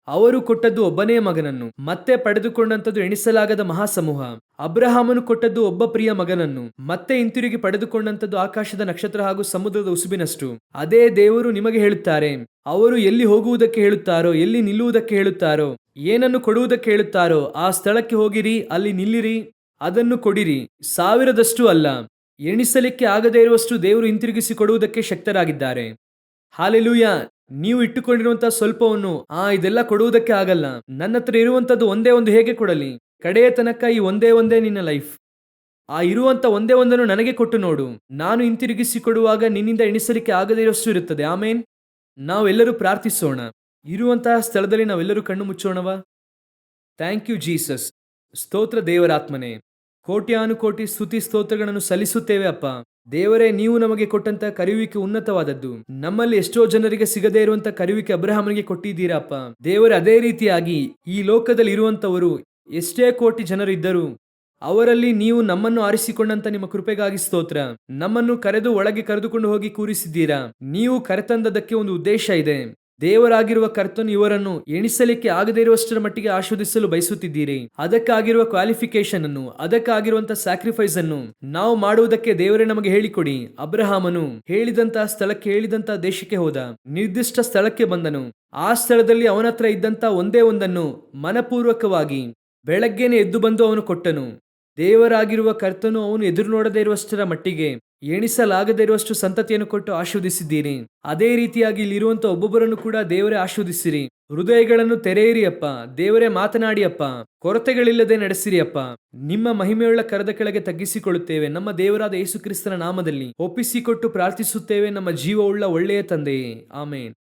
ಅವರು ಕೊಟ್ಟದ್ದು ಒಬ್ಬನೇ ಮಗನನ್ನು. ಮತ್ತೆ ಪಡೆದುಕೊಂಡಂಥದ್ದು ಎಣಿಸಲಾಗದ ಮಹಾಸಮೂಹ. ಅಬ್ರಹಾಮನು ಕೊಟ್ಟದ್ದು ಒಬ್ಬ ಪ್ರಿಯ ಮಗನನ್ನು. ಮತ್ತೆ ಹಿಂತಿರುಗಿ ಪಡೆದುಕೊಂಡಂಥದ್ದು ಆಕಾಶದ ನಕ್ಷತ್ರ ಹಾಗೂ ಸಮುದ್ರದ ಉಸುಬಿನಷ್ಟು. ಅದೇ ದೇವರು ನಿಮಗೆ ಹೇಳುತ್ತಾರೆ. ಅವರು ಎಲ್ಲಿ ಹೋಗುವುದಕ್ಕೆ ಹೇಳುತ್ತಾರೋ, ಎಲ್ಲಿ ನಿಲ್ಲುವುದಕ್ಕೆ ಹೇಳುತ್ತಾರೋ, ಏನನ್ನು ಕೊಡುವುದಕ್ಕೆ ಹೇಳುತ್ತಾರೋ ಆ ಸ್ಥಳಕ್ಕೆ ಹೋಗಿರಿ, ಅಲ್ಲಿ ನಿಲ್ಲಿರಿ, ಅದನ್ನು ಕೊಡಿರಿ. 1000ದಷ್ಟು ಅಲ್ಲ, ಎಣಿಸಲಿಕ್ಕೆ ಆಗದೇ ಇರುವಷ್ಟು ದೇವರು ಹಿಂತಿರುಗಿಸಿ ಕೊಡುವುದಕ್ಕೆ ಶಕ್ತರಾಗಿದ್ದಾರೆ. ಹಾಲೆಲೂಯಾ. ನೀವು ಇಟ್ಟುಕೊಂಡಿರುವಂತಹ ಸ್ವಲ್ಪವನ್ನು ಇದೆಲ್ಲ ಕೊಡುವುದಕ್ಕೆ ಆಗಲ್ಲ. ನನ್ನ ಹತ್ರ ಇರುವಂತದ್ದು ಒಂದೇ ಒಂದು ಹೇಗೆ ಕೊಡಲಿ? ಕಡೆಯ ತನಕ ಈ ಒಂದೇ ನಿನ್ನ ಲೈಫ್. ಆ ಇರುವಂತ ಒಂದೇ ಒಂದನ್ನು ನನಗೆ ಕೊಟ್ಟು ನೋಡು. ನಾನು ಹಿಂತಿರುಗಿಸಿ ಕೊಡುವಾಗ ನಿನ್ನಿಂದ ಎಣಿಸಲಿಕ್ಕೆ ಆಗದೇ ಇರುವಷ್ಟು ಇರುತ್ತದೆ. ಆಮೇನ್. ನಾವೆಲ್ಲರೂ ಪ್ರಾರ್ಥಿಸೋಣ. ಇರುವಂತಹ ಸ್ಥಳದಲ್ಲಿ ನಾವೆಲ್ಲರೂ ಕಣ್ಣು ಮುಚ್ಚೋಣವಾ? Thank you Jesus. ಸ್ತೋತ್ರ ದೇವರಾತ್ಮನೆ. ಕೋಟ್ಯಾನುಕೋಟಿ ಸ್ತುತಿ ಸ್ತೋತ್ರಗಳನ್ನು ಸಲ್ಲಿಸುತ್ತೇವೆ ಅಪ್ಪ. ದೇವರೇ, ನೀವು ನಮಗೆ ಕೊಟ್ಟಂತ ಕರೆಯುವಿಕೆ ಉನ್ನತವಾದದ್ದು. ನಮ್ಮಲ್ಲಿ ಎಷ್ಟೋ ಜನರಿಗೆ ಸಿಗದೇ ಇರುವಂತ ಕರೆಯುವಿಕೆ ಅಬ್ರಹಾಮನಿಗೆ ಕೊಟ್ಟಿದ್ದೀರಾ ಅಪ್ಪ. ದೇವರೇ, ಅದೇ ರೀತಿಯಾಗಿ ಈ ಲೋಕದಲ್ಲಿ ಇರುವಂತವರು ಎಷ್ಟೇ ಕೋಟಿ ಜನರು ಇದ್ದರೂ ಅವರಲ್ಲಿ ನೀವು ನಮ್ಮನ್ನು ಆರಿಸಿಕೊಂಡಂತ ನಿಮ್ಮ ಕೃಪೆಗಾಗಿ ಸ್ತೋತ್ರ. ನಮ್ಮನ್ನು ಕರೆದು ಒಳಗೆ ಕರೆದುಕೊಂಡು ಹೋಗಿ ಕೂರಿಸಿದ್ದೀರಾ. ನೀವು ಕರೆತಂದದಕ್ಕೆ ಒಂದು ಉದ್ದೇಶ ಇದೆ. ದೇವರಾಗಿರುವ ಕರ್ತನು ಇವರನ್ನು ಎಣಿಸಲಿಕ್ಕೆ ಆಗದೇ ಇರುವಷ್ಟರ ಮಟ್ಟಿಗೆ ಆಶೀರ್ವದಿಸಲು ಬಯಸುತ್ತಿದ್ದೀರಿ. ಅದಕ್ಕಾಗಿರುವ ಕ್ವಾಲಿಫಿಕೇಶನ್ ಅನ್ನು, ಅದಕ್ಕಾಗಿರುವಂತಹ ಸ್ಯಾಕ್ರಿಫೈಸ್ ಅನ್ನು ನಾವು ಮಾಡುವುದಕ್ಕೆ ದೇವರೇ ನಮಗೆ ಹೇಳಿಕೊಡಿ. ಅಬ್ರಹಾಮನು ಹೇಳಿದಂತಹ ಸ್ಥಳಕ್ಕೆ, ಹೇಳಿದಂತಹ ದೇಶಕ್ಕೆ ಹೋದ. ನಿರ್ದಿಷ್ಟ ಸ್ಥಳಕ್ಕೆ ಬಂದನು. ಆ ಸ್ಥಳದಲ್ಲಿ ಅವನ ಹತ್ರ ಇದ್ದಂತ ಒಂದೇ ಒಂದನ್ನು ಮನಪೂರ್ವಕವಾಗಿ ಬೆಳಗ್ಗೆನೆ ಎದ್ದು ಬಂದು ಅವನು ಕೊಟ್ಟನು. ದೇವರಾಗಿರುವ ಕರ್ತನು ಅವನು ಎದುರು ನೋಡದೇ ಇರುವಷ್ಟರ ಮಟ್ಟಿಗೆ, ಎಣಿಸಲಾಗದೇ ಇರುವಷ್ಟು ಸಂತತಿಯನ್ನು ಕೊಟ್ಟು ಆಶೀರ್ವದಿಸಿದ್ದೀರಿ. ಅದೇ ರೀತಿಯಾಗಿ ಇಲ್ಲಿರುವಂತ ಒಬ್ಬೊಬ್ಬರನ್ನು ಕೂಡ ದೇವರೇ ಆಶೀರ್ವದಿಸಿರಿ. ಹೃದಯಗಳನ್ನು ತೆರೆಯಿರಿ ಅಪ್ಪ. ದೇವರೇ ಮಾತನಾಡಿ ಅಪ್ಪ. ಕೊರತೆಗಳಿಲ್ಲದೆ ನಡೆಸಿರಿ ಅಪ್ಪ. ನಿಮ್ಮ ಮಹಿಮೆಯುಳ್ಳ ಕರದ ಕೆಳಗೆ ತಗ್ಗಿಸಿಕೊಳ್ಳುತ್ತೇವೆ. ನಮ್ಮ ದೇವರಾದ ಯೇಸು ಕ್ರಿಸ್ತನ ನಾಮದಲ್ಲಿ ಒಪ್ಪಿಸಿಕೊಟ್ಟು ಪ್ರಾರ್ಥಿಸುತ್ತೇವೆ, ನಮ್ಮ ಜೀವವುಳ್ಳ ಒಳ್ಳೆಯ ತಂದೆಯೇ, ಆಮೇನ್.